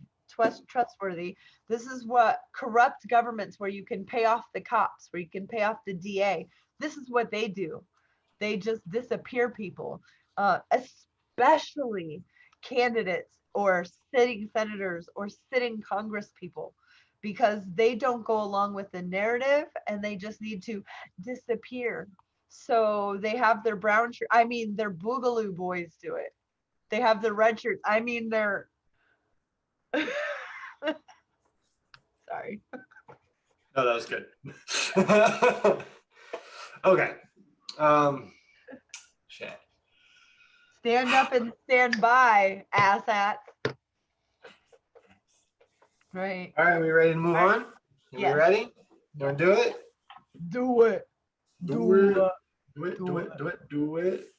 B: This is what corrupt governments where you can pay off the cops, where you can pay off the DA. This is what they do. They just disappear people, especially candidates or sitting senators or sitting Congress people, because they don't go along with the narrative and they just need to disappear. So they have their brown shirt. I mean, their Boogaloo boys do it. They have the red shirts. I mean, they're sorry.
A: No, that was good. Okay. Shit.
B: Stand up and stand by, asshats. Right.
A: All right, we ready to move on? You ready? You want to do it?
B: Do it.
A: Do it.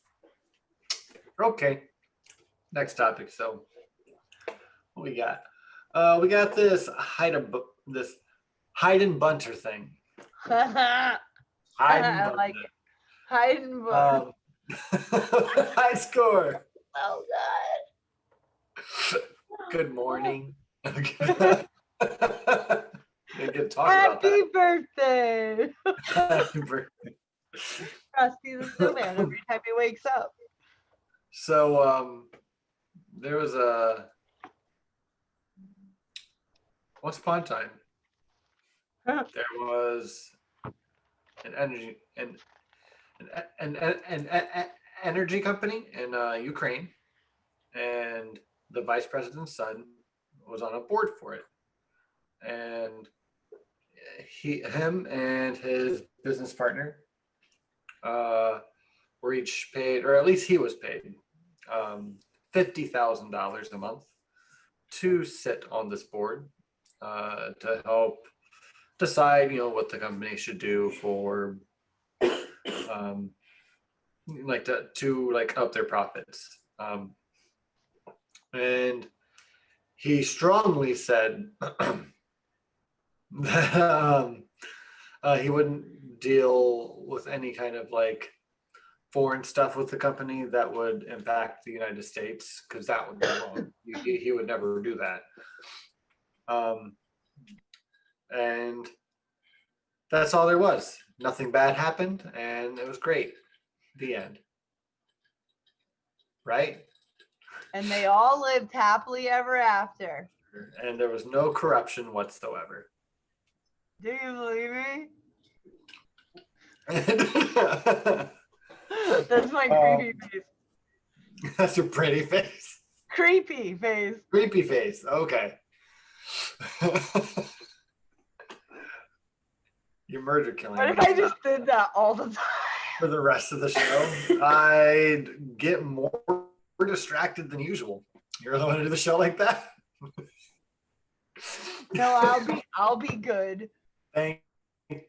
A: Okay. Next topic. So, what we got? We got this hide and bunter thing.
B: I like it. Hide and bunter.
A: High score.
B: Oh
A: God. Good morning. Good talk about
B: Happy birthday.
A: Happy birthday.
B: Frosty the Snowman every time he wakes up.
A: So there was once upon a time There was an energy an energy company in Ukraine, and the vice president's son was on a board for it. And him and his business partner uh, were each paid, or at least he was paid, $50,000 a month to sit on this board to help decide, what the company should do for, um, like to like up their profits. And he strongly said that he wouldn't deal with any kind of like foreign stuff with the company that would impact the United States, because that would be wrong. He would never do that. And that's all there was. Nothing bad happened, and it was great. The end. Right?
B: And they all lived happily ever after.
A: And there was no corruption whatsoever.
B: Do you believe me? That's my creepy face.
A: That's your pretty face.
B: Creepy face.
A: Creepy face. Okay. You're murder killing.
B: What if I just did that all the time?
A: For the rest of the show, I'd get more distracted than usual. You really want to do the show like that?
B: No, I'll be good.
A: Thank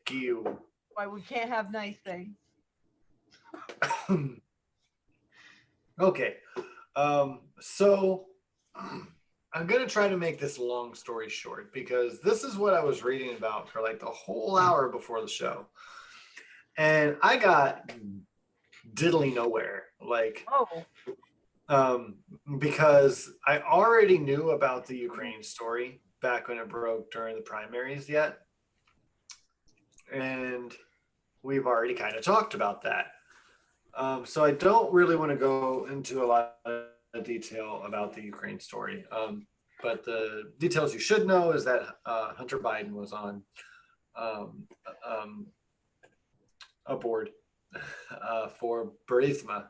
A: you.
B: Why we can't have nice things?
A: Okay. So I'm going to try to make this long story short, because this is what I was reading about for like the whole hour before the show. And I got diddly nowhere. Like, because I already knew about the Ukraine story back when it broke during the primaries yet. And we've already kind of talked about that. So I don't really want to go into a lot of detail about the Ukraine story. But the details you should know is that Hunter Biden was on a board for Burisma,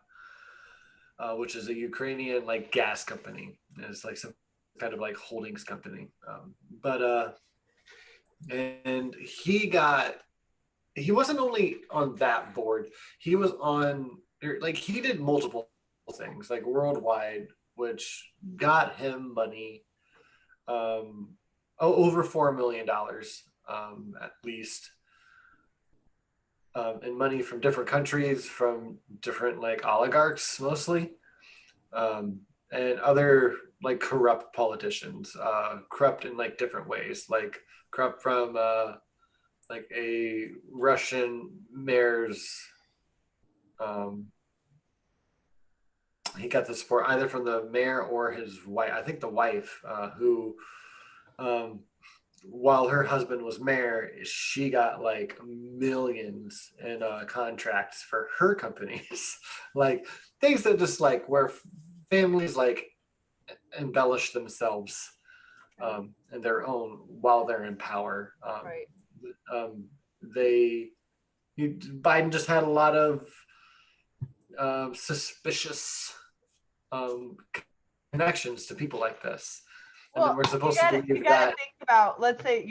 A: which is a Ukrainian like gas company. It's like some kind of like holdings company. And he wasn't only on that board, he was on, like, he did multiple things like worldwide, which got him money, over $4 million at least, and money from different countries, from different like oligarchs mostly, and other like corrupt politicians, corrupt in like different ways, like corrupt from like a Russian mayor's, he got the support either from the mayor or his wife, I think the wife, who, while her husband was mayor, she got like millions in contracts for her companies. Like things that just like where families like embellish themselves in their own while they're in power.
B: Right.
A: Biden just had a lot of suspicious connections to people like this. And then we're supposed to believe
B: you gotta think about, let's say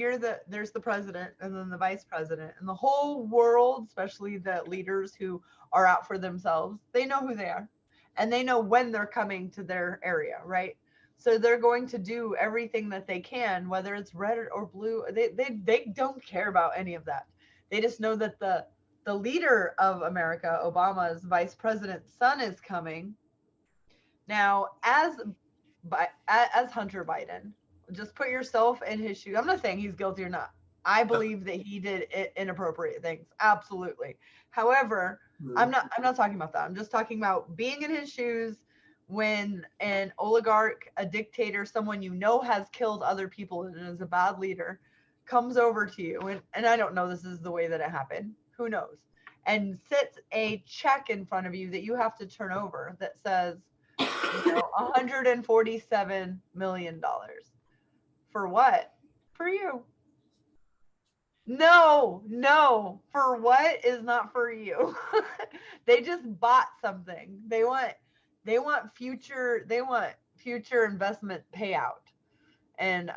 B: there's the president and then the vice president, and the whole world, especially the leaders who are out for themselves, they know who they are and they know when they're coming to their area, right? So they're going to do everything that they can, whether it's red or blue. They don't care about any of that. They just know that the leader of America, Obama's vice president's son, is coming. Now, as Hunter Biden, just put yourself in his shoes. I'm not saying he's guilty or not. I believe that he did inappropriate things. Absolutely. However, I'm not talking about that. I'm just talking about being in his shoes when an oligarch, a dictator, someone you know has killed other people and is a bad leader, comes over to you, and I don't know this is the way that it happened. Who knows? And sits a check in front of you that you have to turn over that says, $147 million. For what? For you. No, for what is not for you. They just bought something. They want future investment payout. And
A: Yeah.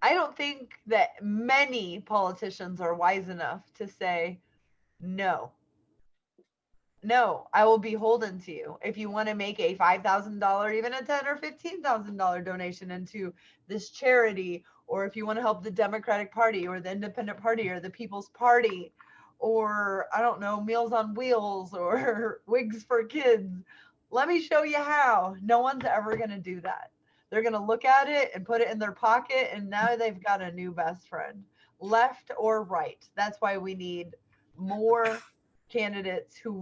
B: I don't think that many politicians are wise enough to say no. No, I will be beholden to you. If you want to make a $5,000, even a $10 or $15,000 donation into this charity, or if you want to help the Democratic Party or the Independent Party or the People's Party, or I don't know, Meals on Wheels or Wigs for Kids, let me show you how. No one's ever going to do that. They're going to look at it and put it in their pocket, and now they've got a new best friend, left or right. That's why we need more candidates who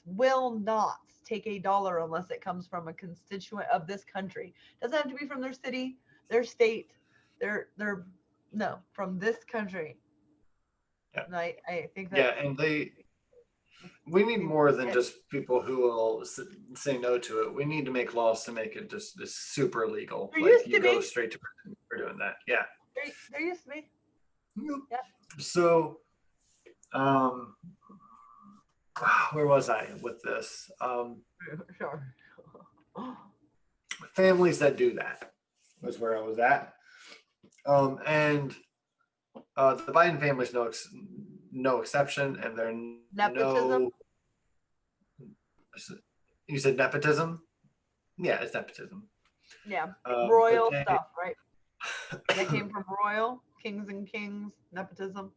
B: will not take a dollar unless it comes from a constituent of this country. Doesn't have to be from their city, their state, their no, from this country.
A: Yeah.
B: And I think
A: Yeah.
B: that's
A: And we need more than
B: it.
A: just people who will say no to it. We need to make laws to make it just super legal.
B: There
A: Like
B: used
A: you
B: to
A: go
B: be.
A: straight to prison for doing that. Yeah.
B: There used to be. Yeah.
A: So, um, where was I with this?
B: Sure.
A: Families that do that was where I was at. And the Biden family is no exception, and they're
B: Nepotism.
A: no. You said nepotism? Yeah, it's nepotism.
B: Yeah.
A: But
B: Royal
A: they,
B: stuff, right? That came from royal kings and kings nepotism.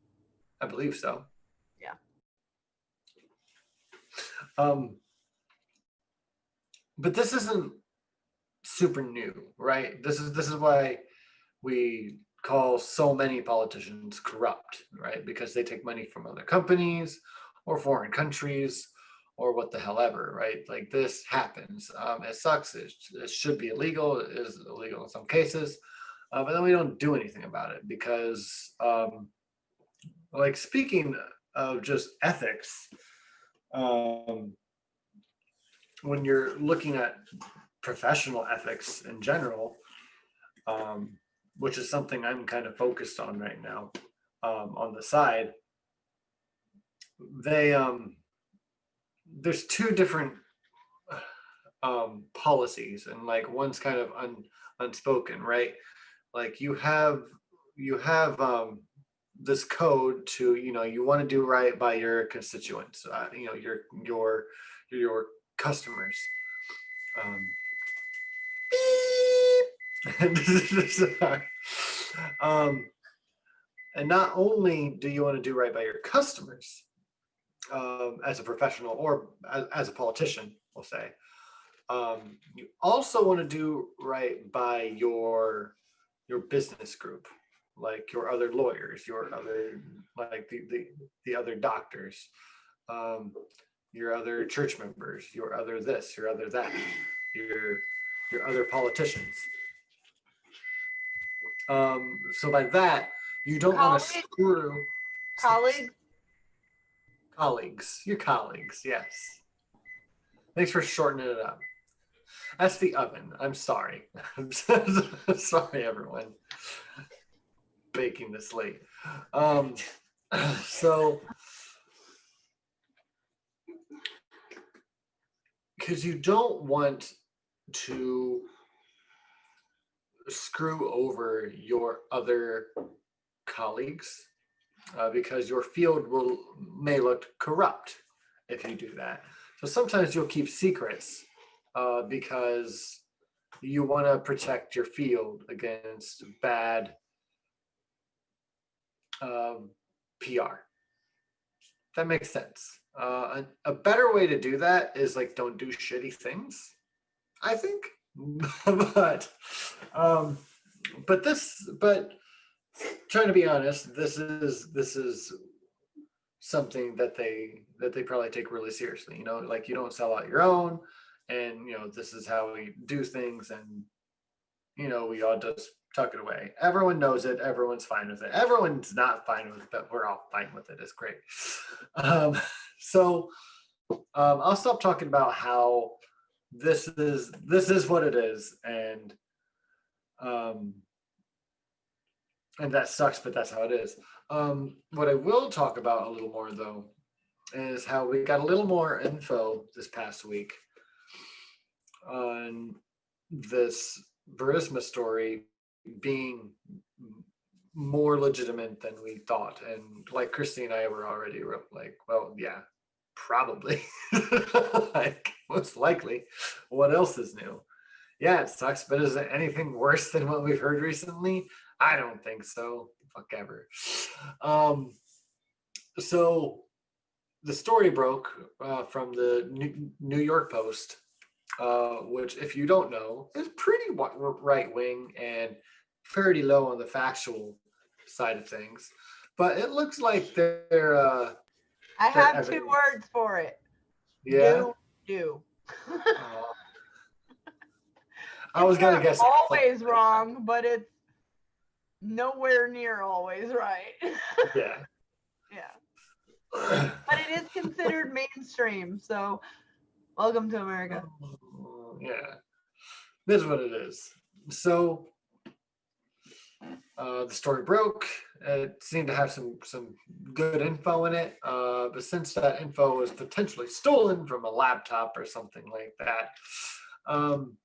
A: I believe so.
B: Yeah.
A: Um, but this isn't super new, right? This is why we call so many politicians corrupt, right? Because they take money from other companies or foreign countries or what the hell ever, right? Like this happens. It sucks. It should be illegal. It is illegal in some cases, but then we don't do anything about it because, like, speaking of just ethics, um, when you're looking at professional ethics in general, um, which is something I'm kind of focused on right now, on the side. They there's two different policies, and like one's kind of unspoken, right? Like you have this code to, you want to do right by your constituents, your customers. Um, um, and not only do you want to do right by your customers, as a professional or as a politician, we'll say, you also want to do right by your business group, like your other lawyers, your other, like the other doctors, um, your other church members, your other this, your other that, your your other politicians. So by that, you don't want to
B: Colleagues,
A: screw
B: colleagues.
A: colleagues, your colleagues. Yes. Thanks for shortening it up. That's the oven. I'm sorry. Sorry, everyone. Baking this late. Um, so, because you don't want to screw over your other colleagues, because your field may look corrupt if you do that. So sometimes you'll keep secrets, because you want to protect your field against bad, PR. That makes sense. A better way to do that is like don't do shitty things, I think. but um, but trying to be honest, this is something that they probably take really seriously. Like you don't sell out your own, and this is how we do things, and we all just tuck it away. Everyone knows it. Everyone's fine with it. Everyone's not fine with it, but we're all fine with it. It's great. So I'll stop talking about how this is what it is, and um, And that sucks, but that's how it is. What I will talk about a little more though is how we got a little more info this past week on this Burisma story being more legitimate than we thought. And like Christy and I were already like, well, yeah, probably. Like, most likely. What else is new? Yeah, it sucks, but is it anything worse than what we've heard recently? I don't think so. Fuck ever. Um, so the story broke from the New York Post, which, if you don't know, is pretty right wing and fairly low on the factual side of things. But it looks like
B: I
A: their
B: have two
A: evidence.
B: words for it.
A: Yeah.
B: Do.
A: Uh, I
B: It's
A: was gonna
B: not
A: guess.
B: always wrong, but it's nowhere near always right.
A: Yeah.
B: Yeah. But it is considered mainstream, so welcome to America.
A: Yeah. This is what it is. So the story broke. It seemed to have some good info in it, but since that info was potentially stolen from a laptop or something like that, um,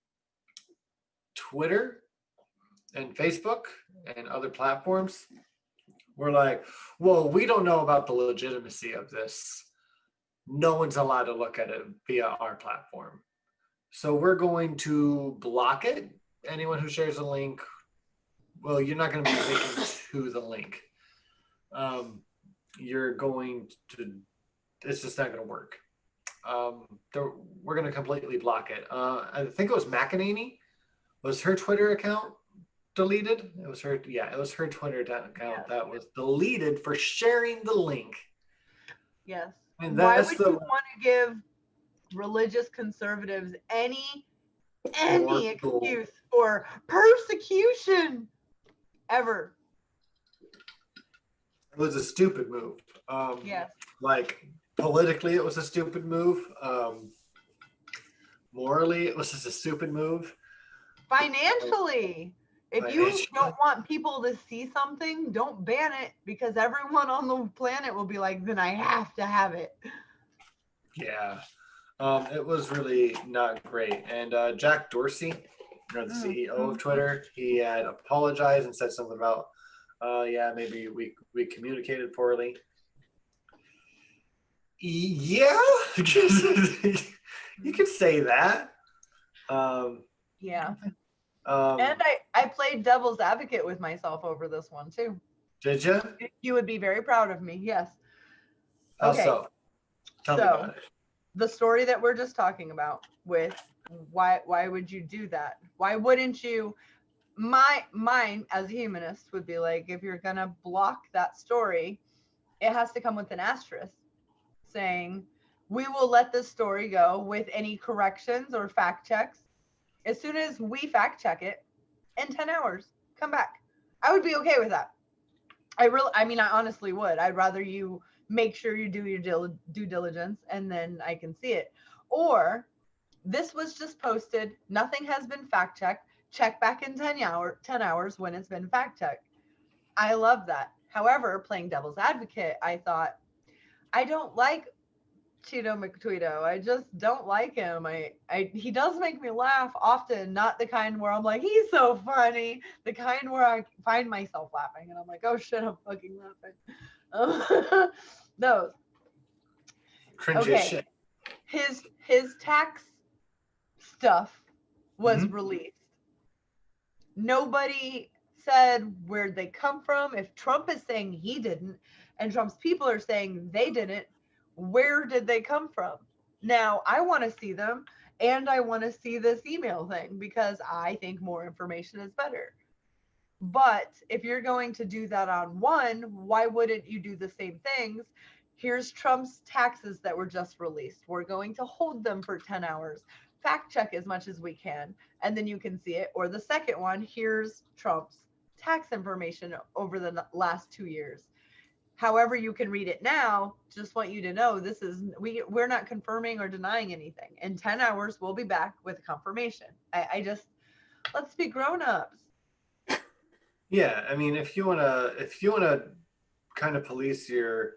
A: Twitter and Facebook and other platforms were like, "Well, we don't know about the legitimacy of this. No one's allowed to look at it via our platform, so we're going to block it. Anyone who shares a link, well, you're not going to be taken to the link. You're going to, it's just not going to work. We're going to completely block it. I think it was McEnany. Was her Twitter account deleted? It was her. Yeah, it was her Twitter account
B: Yes.
A: that was deleted for sharing the link.
B: Yes.
A: And
B: Why
A: that's
B: would
A: the
B: you want to give religious conservatives any
A: more goal.
B: excuse for persecution ever?
A: It was a stupid move.
B: Yes.
A: Like politically, it was a stupid move. Morally, it was just a stupid move.
B: Financially, if you don't want people to see something, don't ban it, because everyone on the planet will be like, then I have to have it.
A: Yeah. It was really not great. And Jack Dorsey, the CEO of Twitter, he had apologized and said something about, yeah, maybe we communicated poorly. Yeah, you could say that.
B: Yeah. And I played devil's advocate with myself over this one too.
A: Did you?
B: You would be very proud of me. Yes.
A: How
B: Okay.
A: so? Tell me about it.
B: The story that we're just talking about with why would you do that? Why wouldn't you? Mine as a humanist would be like, if you're gonna block that story, it has to come with an asterisk saying, we will let this story go with any corrections or fact checks. As soon as we fact check it, in 10 hours, come back. I would be okay with that. I honestly would. I'd rather you make sure you do your due diligence and then I can see it. Or this was just posted, nothing has been fact checked. Check back in 10 hours when it's been fact checked. I love that. However, playing devil's advocate, I thought, I don't like Cheeto McTweeto. I just don't like him. He does make me laugh often, not the kind where I'm like, he's so funny. The kind where I find myself laughing and I'm like, oh shit, I'm fucking laughing. Those.
A: Cringy as
B: Okay.
A: shit.
B: His tax stuff was released. Nobody said where'd they come from. If Trump is saying he didn't, and Trump's people are saying they didn't, where did they come from? Now, I want to see them, and I want to see this email thing because I think more information is better. But if you're going to do that on one, why wouldn't you do the same things? Here's Trump's taxes that were just released. We're going to hold them for 10 hours. Fact check as much as we can, and then you can see it. Or the second one, here's Trump's tax information over the last 2 years. However you can read it now, just want you to know this is we're not confirming or denying anything. In 10 hours, we'll be back with confirmation. I just, let's be grown-ups.
A: Yeah, I mean, if you wanna kind of police your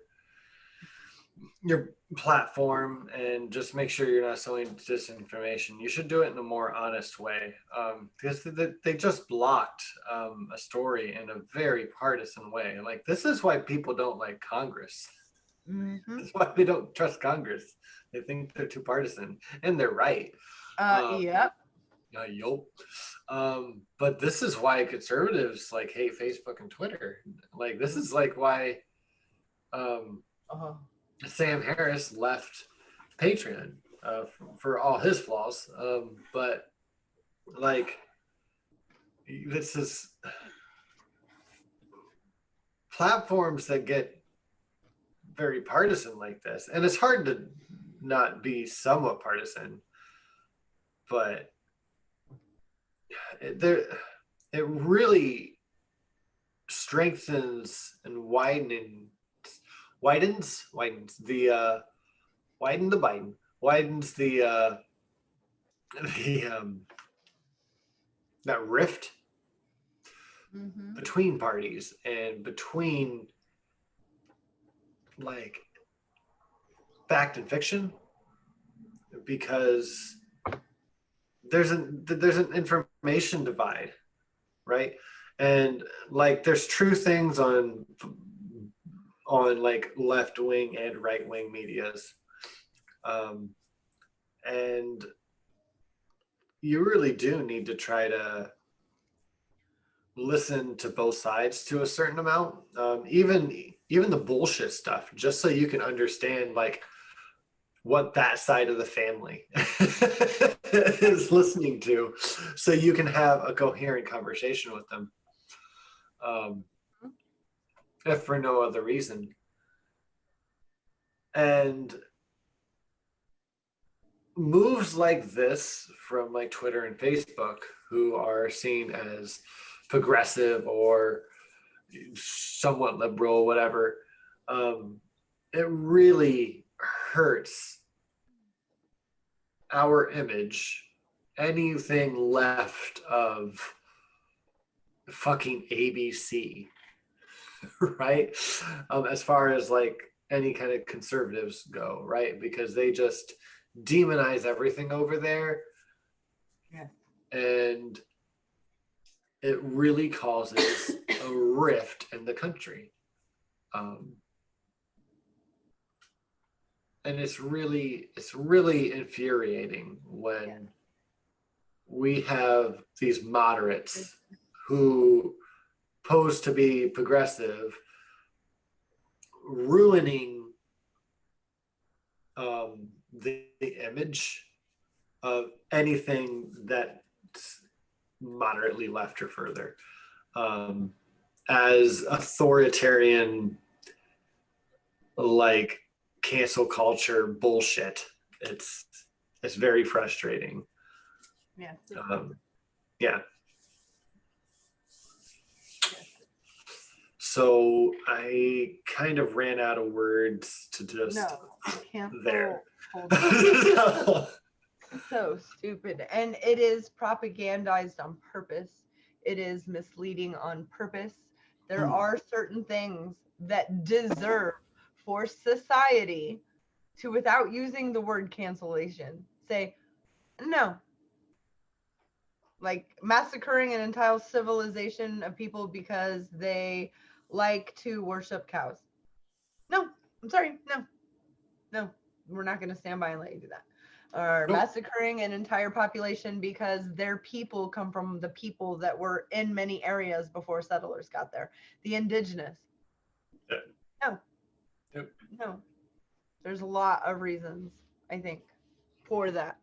A: platform and just make sure you're not sowing disinformation, you should do it in a more honest way. Because they just blocked a story in a very partisan way. Like, this is why people don't like Congress.
B: Mm-hmm.
A: This is why they don't trust Congress. They think they're too partisan, and they're right. Um,
B: Yep.
A: yup. But this is why conservatives like hate Facebook and Twitter. Like, this is like why um,
B: Uh-huh.
A: Sam Harris left Patreon for all his flaws. But like, this is platforms that get very partisan like this, and it's hard to not be somewhat partisan, but there it really strengthens and widens the widen the Biden widens the that rift
B: Mm-hmm.
A: between parties and between like fact and fiction, because there's an information divide, right? And like, there's true things on like left wing and right wing medias, um, and you really do need to try to listen to both sides to a certain amount, even the bullshit stuff, just so you can understand like what that side of the family is listening to, so you can have a coherent conversation with them, um, if for no other reason. And moves like this from like Twitter and Facebook, who are seen as progressive or somewhat liberal, whatever, it really hurts our image. Anything left of fucking ABC, right? As far as like any kind of conservatives go, right? Because they just demonize everything over there,
B: Yeah.
A: and it really causes a rift in the country. Um, and it's really infuriating when
B: Yeah.
A: we have these moderates who pose to be progressive ruining the image of anything that's moderately left or further, um, as authoritarian, like cancel culture bullshit. It's very frustrating.
B: Yeah.
A: Yeah. So I kind of ran out of words to just
B: No. Cancel.
A: there.
B: So stupid. And it is propagandized on purpose. It is misleading on purpose. There are certain things that deserve for society to, without using the word cancellation, say, no. Like massacring an entire civilization of people because they like to worship cows. No, I'm sorry. No, no, we're not going to stand by and let you do that. Or
A: Nope.
B: massacring an entire population because their people come from the people that were in many areas before settlers got there. The indigenous.
A: Yeah.
B: No.
A: Yep.
B: No. There's a lot of reasons, I think, for that.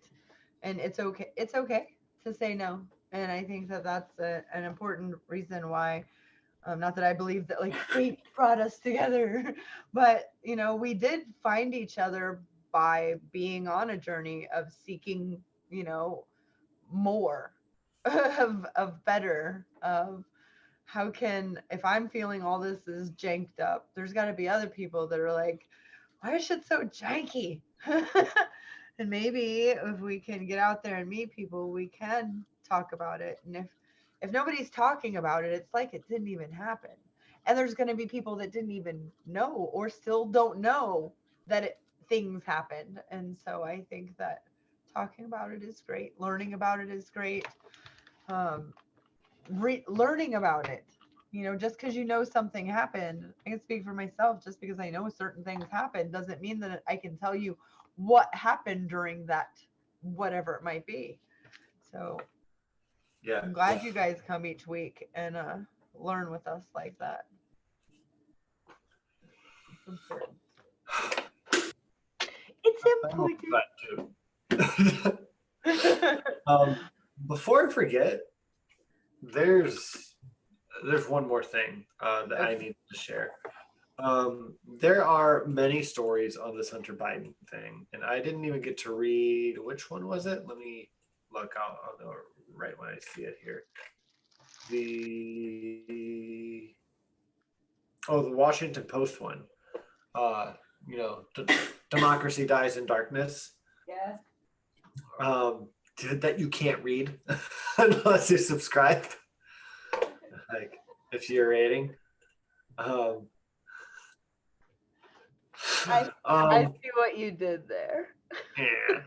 B: And it's okay. It's okay to say no. And I think that that's an important reason why, not that I believe that like fate brought us together, but we did find each other by being on a journey of seeking, more, of better, of how can, if I'm feeling all this is janked up, there's got to be other people that are like, why is shit so janky? And maybe if we can get out there and meet people, we can talk about it. And if If nobody's talking about it, it's like it didn't even happen. And there's going to be people that didn't even know or still don't know that things happened. And so I think that talking about it is great. Learning about it is great. Um, learning about it. You know, just because you know something happened, I can speak for myself. Just because I know certain things happened doesn't mean that I can tell you what happened during that, whatever it might be. So
A: Yeah.
B: I'm glad you guys come each week and learn with us like that. It's important. It's
A: I love
B: important.
A: that too. Before I forget, there's one more thing that I need to share. There are many stories on this Hunter Biden thing, and I didn't even get to read which one was it. Let me look out on the right when I see it here. The the Washington Post one. Uh, democracy dies in darkness.
B: Yeah.
A: Um, that you can't read unless you subscribe. Like, if you're rating. Um,
B: I see what you did there.
A: yeah.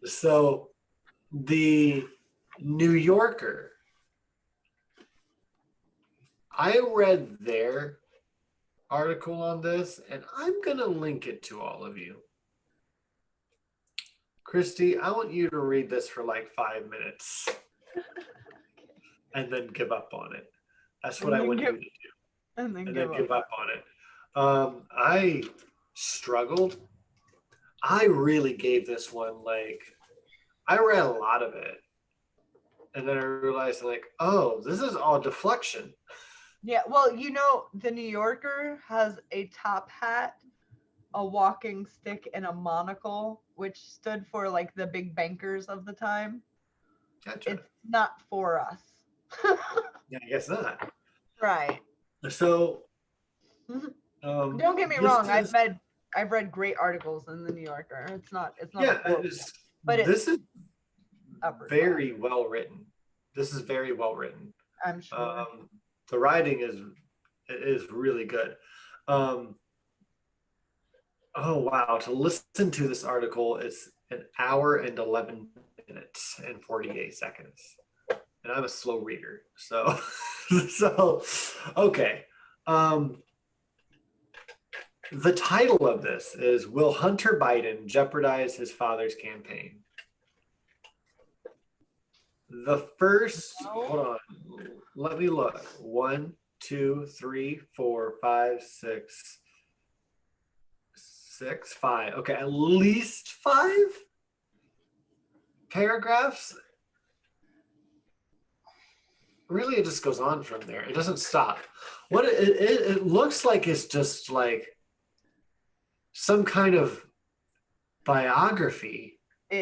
A: So the New Yorker, I read their article on this, and I'm going to link it to all of you. Christy, I want you to read this for like 5 minutes and then give up on it. That's what I want you to do.
B: And then
A: And then give up on it. I struggled. I really gave this one, like, I read a lot of it. And then I realized, like, oh, this is all deflection.
B: Yeah, well, you know, the New Yorker has a top hat, a walking stick, and a monocle, which stood for like the big bankers of the time.
A: Gotcha.
B: It's not for us.
A: Yeah, I guess not.
B: Right.
A: So,
B: Don't get me wrong. I've read great articles in the New Yorker. It's not
A: yeah,
B: but
A: this is
B: upper
A: very well written. This is very well written.
B: I'm sure.
A: The writing is really good. Oh wow! To listen to this article, it's an hour and 11 minutes and 48 seconds, and I'm a slow reader, so okay. The title of this is "Will Hunter Biden Jeopardize His Father's Campaign?" The first, hold on, let me look. 1, 2, 3, 4, 5, 6, 5. Okay, at least 5 paragraphs. Really, it just goes on from there. It doesn't stop. What it looks like is just like some kind of biography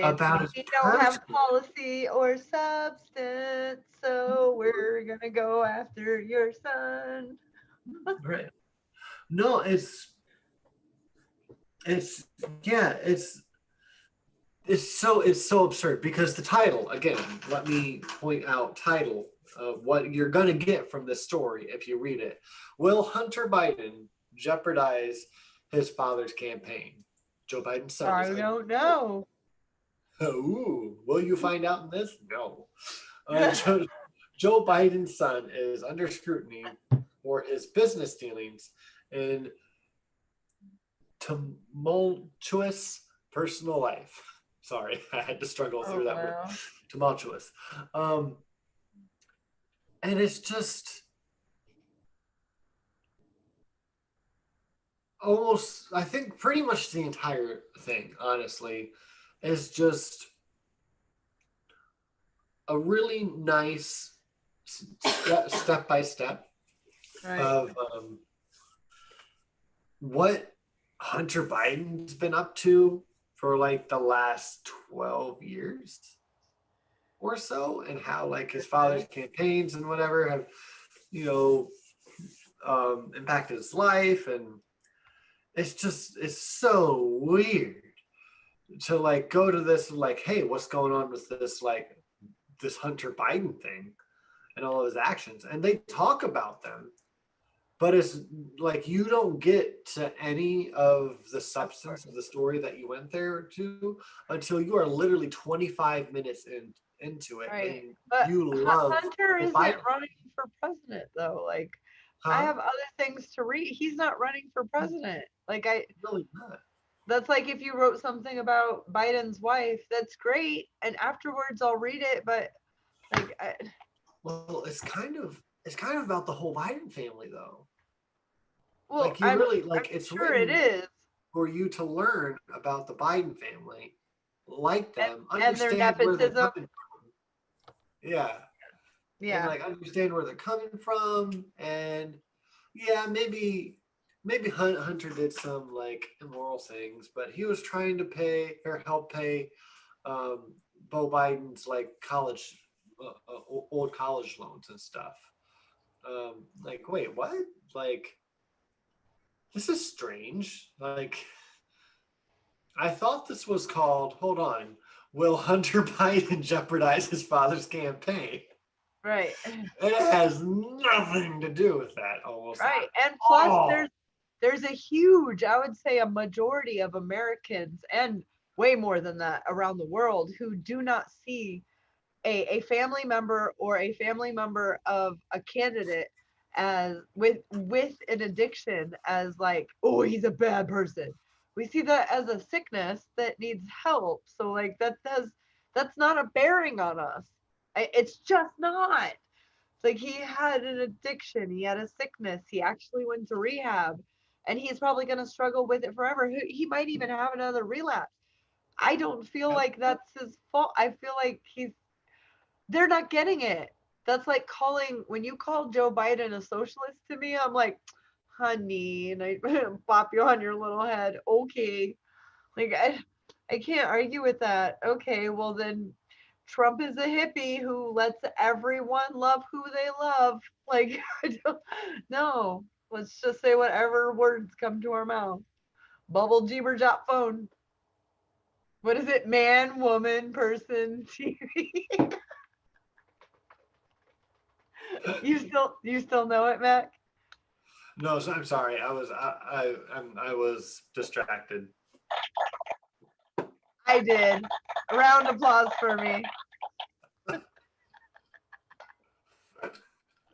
A: about his
B: we don't have policy or substance, so we're gonna go after your son.
A: Right. No, it's yeah, it's so absurd because the title, again, let me point out title of what you're going to get from this story if you read it. Will Hunter Biden jeopardize his father's campaign? Joe Biden's son.
B: I don't know.
A: Ooh, will you find out in this? No. Joe Biden's son is under scrutiny for his business dealings in tumultuous personal life. Sorry, I had to struggle through that word. Tumultuous. And it's just almost, I think pretty much the entire thing, honestly, is just a really nice step by step of what Hunter Biden's been up to for like the last 12 years or so, and how like his father's campaigns and whatever have, impacted his life. And it's so weird to like go to this like, hey, what's going on with this, like this Hunter Biden thing? and all of his actions, and they talk about them, but it's like you don't get to any of the
B: Of course.
A: substance of the story that you went there to until you are literally 25 minutes into it,
B: Right.
A: and
B: But
A: you love
B: Hunter
A: the
B: isn't
A: Biden,
B: running for president though. Like I
A: huh?
B: have other things to read. He's not running for president. Like I
A: Really not.
B: that's like if you wrote something about Biden's wife, that's great. And afterwards I'll read it, but like
A: Well, it's kind of about the whole Biden family though.
B: well,
A: Like you really like it's
B: sure it
A: written
B: is.
A: for you to learn about the Biden family, like
B: And
A: them,
B: and their
A: understand where they're
B: nepotism.
A: coming from. Yeah. And
B: Yeah.
A: like understand where they're coming from. And yeah, maybe Hunter did some like immoral things, but he was trying to pay or help pay um Bo Biden's like college old college loans and stuff. Like wait, what? Like this is strange. Like I thought this was called, hold on, will Hunter Biden jeopardize his father's campaign?
B: Right.
A: It has nothing to do with that, almost
B: Right.
A: at
B: And plus
A: all.
B: there's a huge, I would say a majority of Americans and way more than that around the world who do not see a family member or a family member of a candidate as with an addiction as like, oh, he's a bad person. We see that as a sickness that needs help. So like that's not a bearing on us. It's just not. It's like he had an addiction, he had a sickness, he actually went to rehab, and he's probably going to struggle with it forever. He might even have another relapse. I don't feel
A: Yep.
B: like that's his fault. I feel like they're not getting it. That's like calling when you call Joe Biden a socialist to me. I'm like, honey, and I bop you on your little head. Okay, like I can't argue with that. Okay, well then, Trump is a hippie who lets everyone love who they love. Like I don't, no, let's just say whatever words come to our mouth. Bubble jibber jop phone. What is it? Man, woman, person, TV. You still know it, Mac?
A: No, so I'm sorry. I was distracted.
B: I did. A round of applause for me.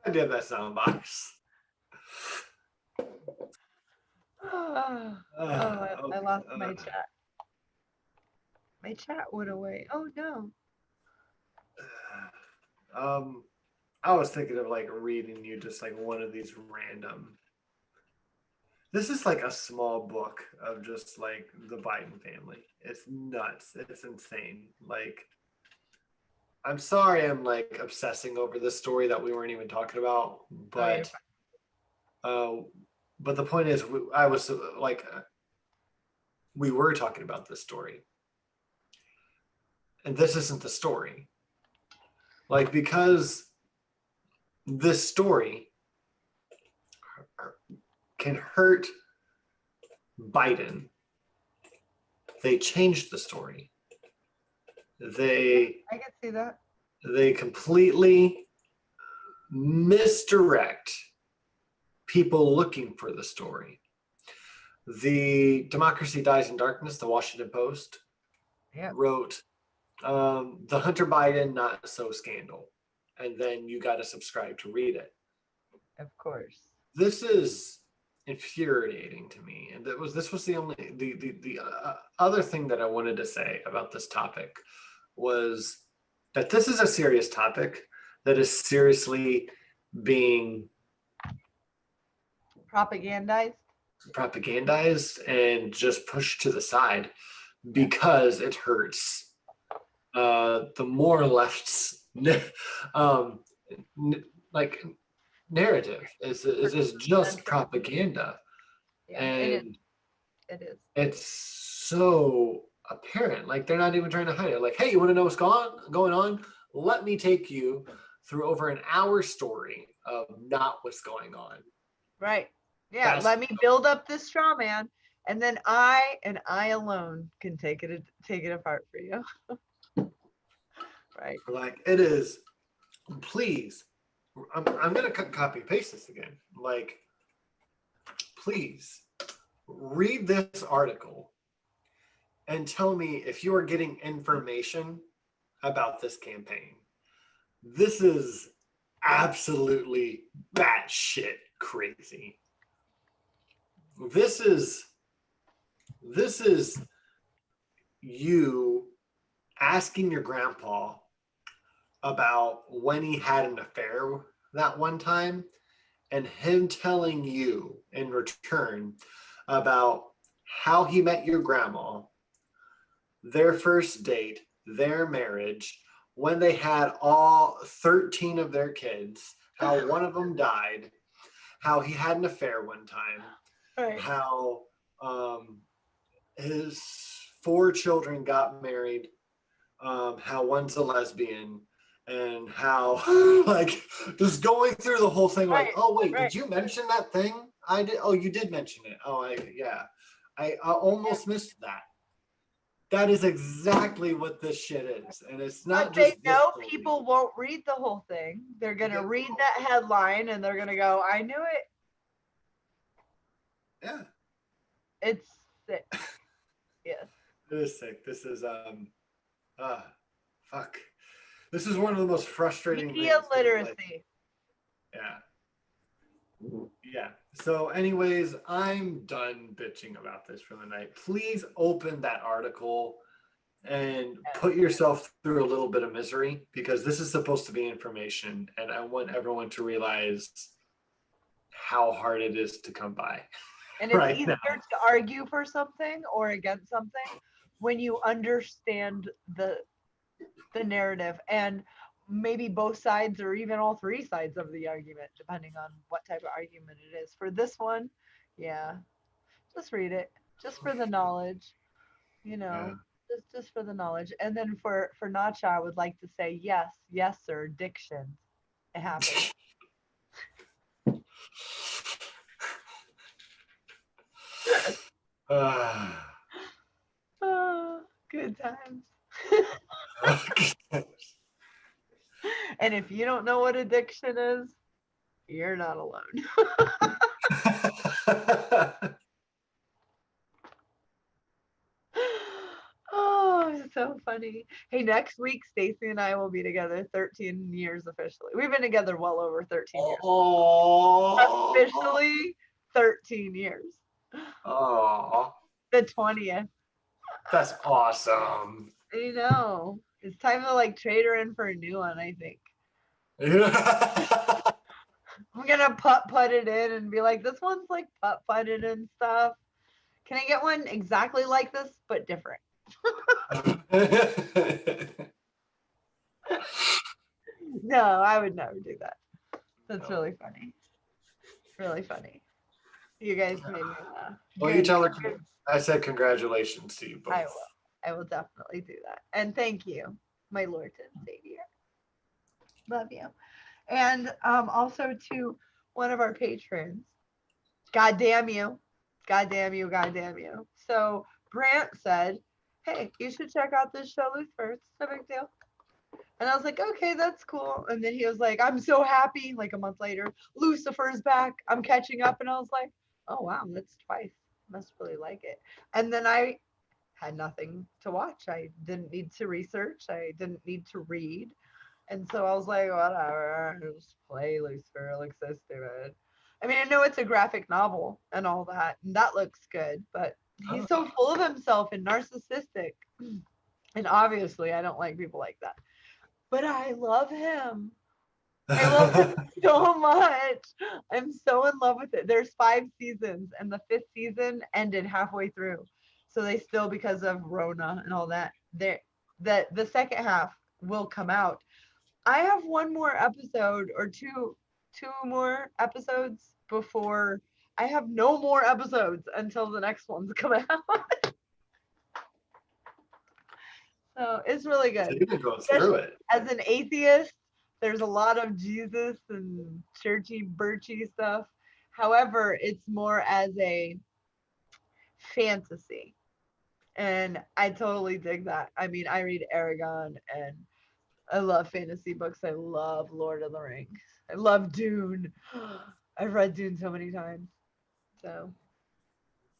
A: I did that sound box.
B: Oh, I
A: Okay.
B: lost my chat. My chat went away. Oh no.
A: Um, I was thinking of like reading you just like one of these random. This is like a small book of just like the Biden family. It's nuts. It's insane. Like, I'm sorry I'm like obsessing over this story that we weren't even talking about,
B: Oh, you're
A: uh, but the point is, I was like, we were talking about this story, and this isn't the story. Like, because this story can hurt Biden, they changed the story. They
B: I can see that.
A: they completely misdirect people looking for the story. The Democracy Dies in Darkness, the Washington Post,
B: Yep,
A: wrote the Hunter Biden not so scandal, and then you got to subscribe to read it.
B: of course.
A: This is infuriating to me, and this was the only the other thing that I wanted to say about this topic was that this is a serious topic that is seriously being
B: Propagandized.
A: propagandized and just pushed to the side
B: Yeah.
A: because it hurts the more left's um, like narrative is just propaganda,
B: Yeah, it is.
A: and
B: It is.
A: it's so apparent. Like they're not even trying to hide it. Like, hey, you want to know what's going on? Let me take you through over an hour story of not what's going on.
B: Right. Yeah.
A: That's
B: Let me build up this straw man, and then I alone can take it apart for you. Right.
A: like it is. Please I'm gonna copy paste this again. Like, please read this article and tell me if you are getting information about this campaign. This is absolutely batshit crazy. This is you asking your grandpa about when he had an affair that one time, and him telling you in return about how he met your grandma, their first date, their marriage, when they had all 13 of their kids, how one of them died, how he had an affair one time,
B: Right.
A: how his 4 children got married, how one's a lesbian, and how like just going through the whole thing, like,
B: Right.
A: oh wait,
B: Right.
A: did you mention that thing? I did. Oh, you did mention it. Oh, I almost missed that. That is exactly what this shit is, and it's
B: But
A: not
B: they
A: just this
B: know
A: story.
B: people won't read the whole thing. They're going to read that headline and they're going to go, I knew it.
A: Yeah,
B: It's sick. Yes.
A: it is sick. This is fuck. This is one of the most frustrating
B: Media
A: things. 'Cause, like,
B: literacy.
A: yeah. Yeah. So, anyways, I'm done bitching about this for the night. Please open that article and put yourself through a little bit of misery, because this is supposed to be information, and I want everyone to realize how hard it is to come by.
B: And it's
A: right
B: easier
A: now.
B: to argue for something or against something when you understand the narrative and maybe both sides or even all 3 sides of the argument, depending on what type of argument it is. For this one, yeah, just read it, just for the knowledge, you
A: Yeah.
B: know, just for the knowledge. And then for Nacha, I would like to say yes, yes, sir, diction. It happened. Oh, good times. And if you don't know what addiction is, you're not alone. Oh, it's so funny. Hey, next week, Stacy and I will be together 13 years officially. We've been together well over 13 years.
A: Oh,
B: Officially 13 years.
A: oh,
B: The 20th.
A: that's awesome.
B: I know. It's time to like trade her in for a new one, I think.
A: Yeah.
B: I'm gonna put it in and be like, this one's like putted and stuff. Can I get one exactly like this but different? No, I would never do that. That's
A: No.
B: really funny. Really funny. You guys made me laugh.
A: Well, you tell her. I said congratulations to you both.
B: I will. I will definitely do that. And thank you, my Lord and Savior. Love you. And also to one of our patrons. God damn you. God damn you. God damn you. So Brant said, hey, you should check out this show, Lucifer. It's no big deal. And I was like, okay, that's cool. And then he was like, I'm so happy. Like a month later, Lucifer's back. I'm catching up. And I was like, oh, wow, that's twice. Must really like it. And then I had nothing to watch. I didn't need to research. I didn't need to read. And so I was like, whatever, just play Lucifer. It looks so stupid. I mean, I know it's a graphic novel and all that, and that looks good, but he's so full of himself and narcissistic. And obviously, I don't like people like that. But I love him. I love him so much. I'm so in love with it. There's 5 seasons, and the 5th season ended halfway through. So they still, because of Rona and all that, the second half will come out. I have one more episode or two more episodes before I have no more episodes until the next ones come out. So it's really good.
A: So you can go through it.
B: As an atheist, there's a lot of Jesus and churchy birchy stuff. However, it's more as a fantasy. And I totally dig that. I mean, I read Aragon and I love fantasy books. I love Lord of the Rings. I love Dune. I've read Dune so many times. So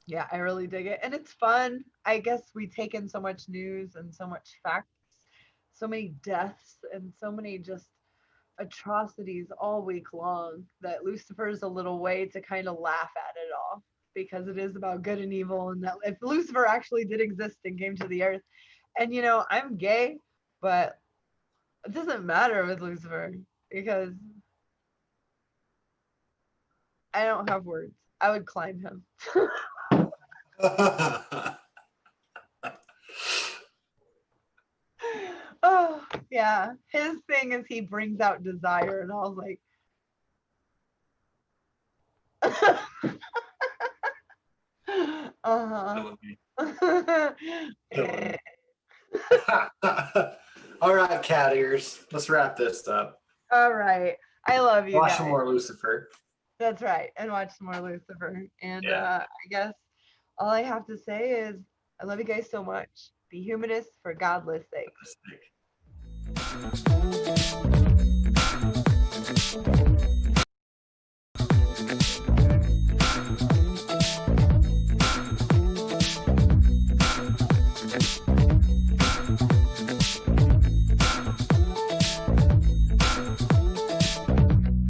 B: yeah, I really dig it. And it's fun. I guess we take in so much news and so much facts, so many deaths, and so many just atrocities all week long that Lucifer is a little way to kind of laugh at it all because it is about good and evil. And that if Lucifer actually did exist and came to the earth, and I'm gay, but it doesn't matter with Lucifer because I don't have words. I would climb him. Oh, yeah. His thing is he brings out desire, and I was like, uh-huh.
A: Killing me. All right, cat ears. Let's wrap this up.
B: All right. I love you
A: Watch
B: guys.
A: some more Lucifer.
B: That's right. And watch some more Lucifer. And
A: Yeah.
B: I guess all I have to say is I love you guys so much. Be humanists for godless sake.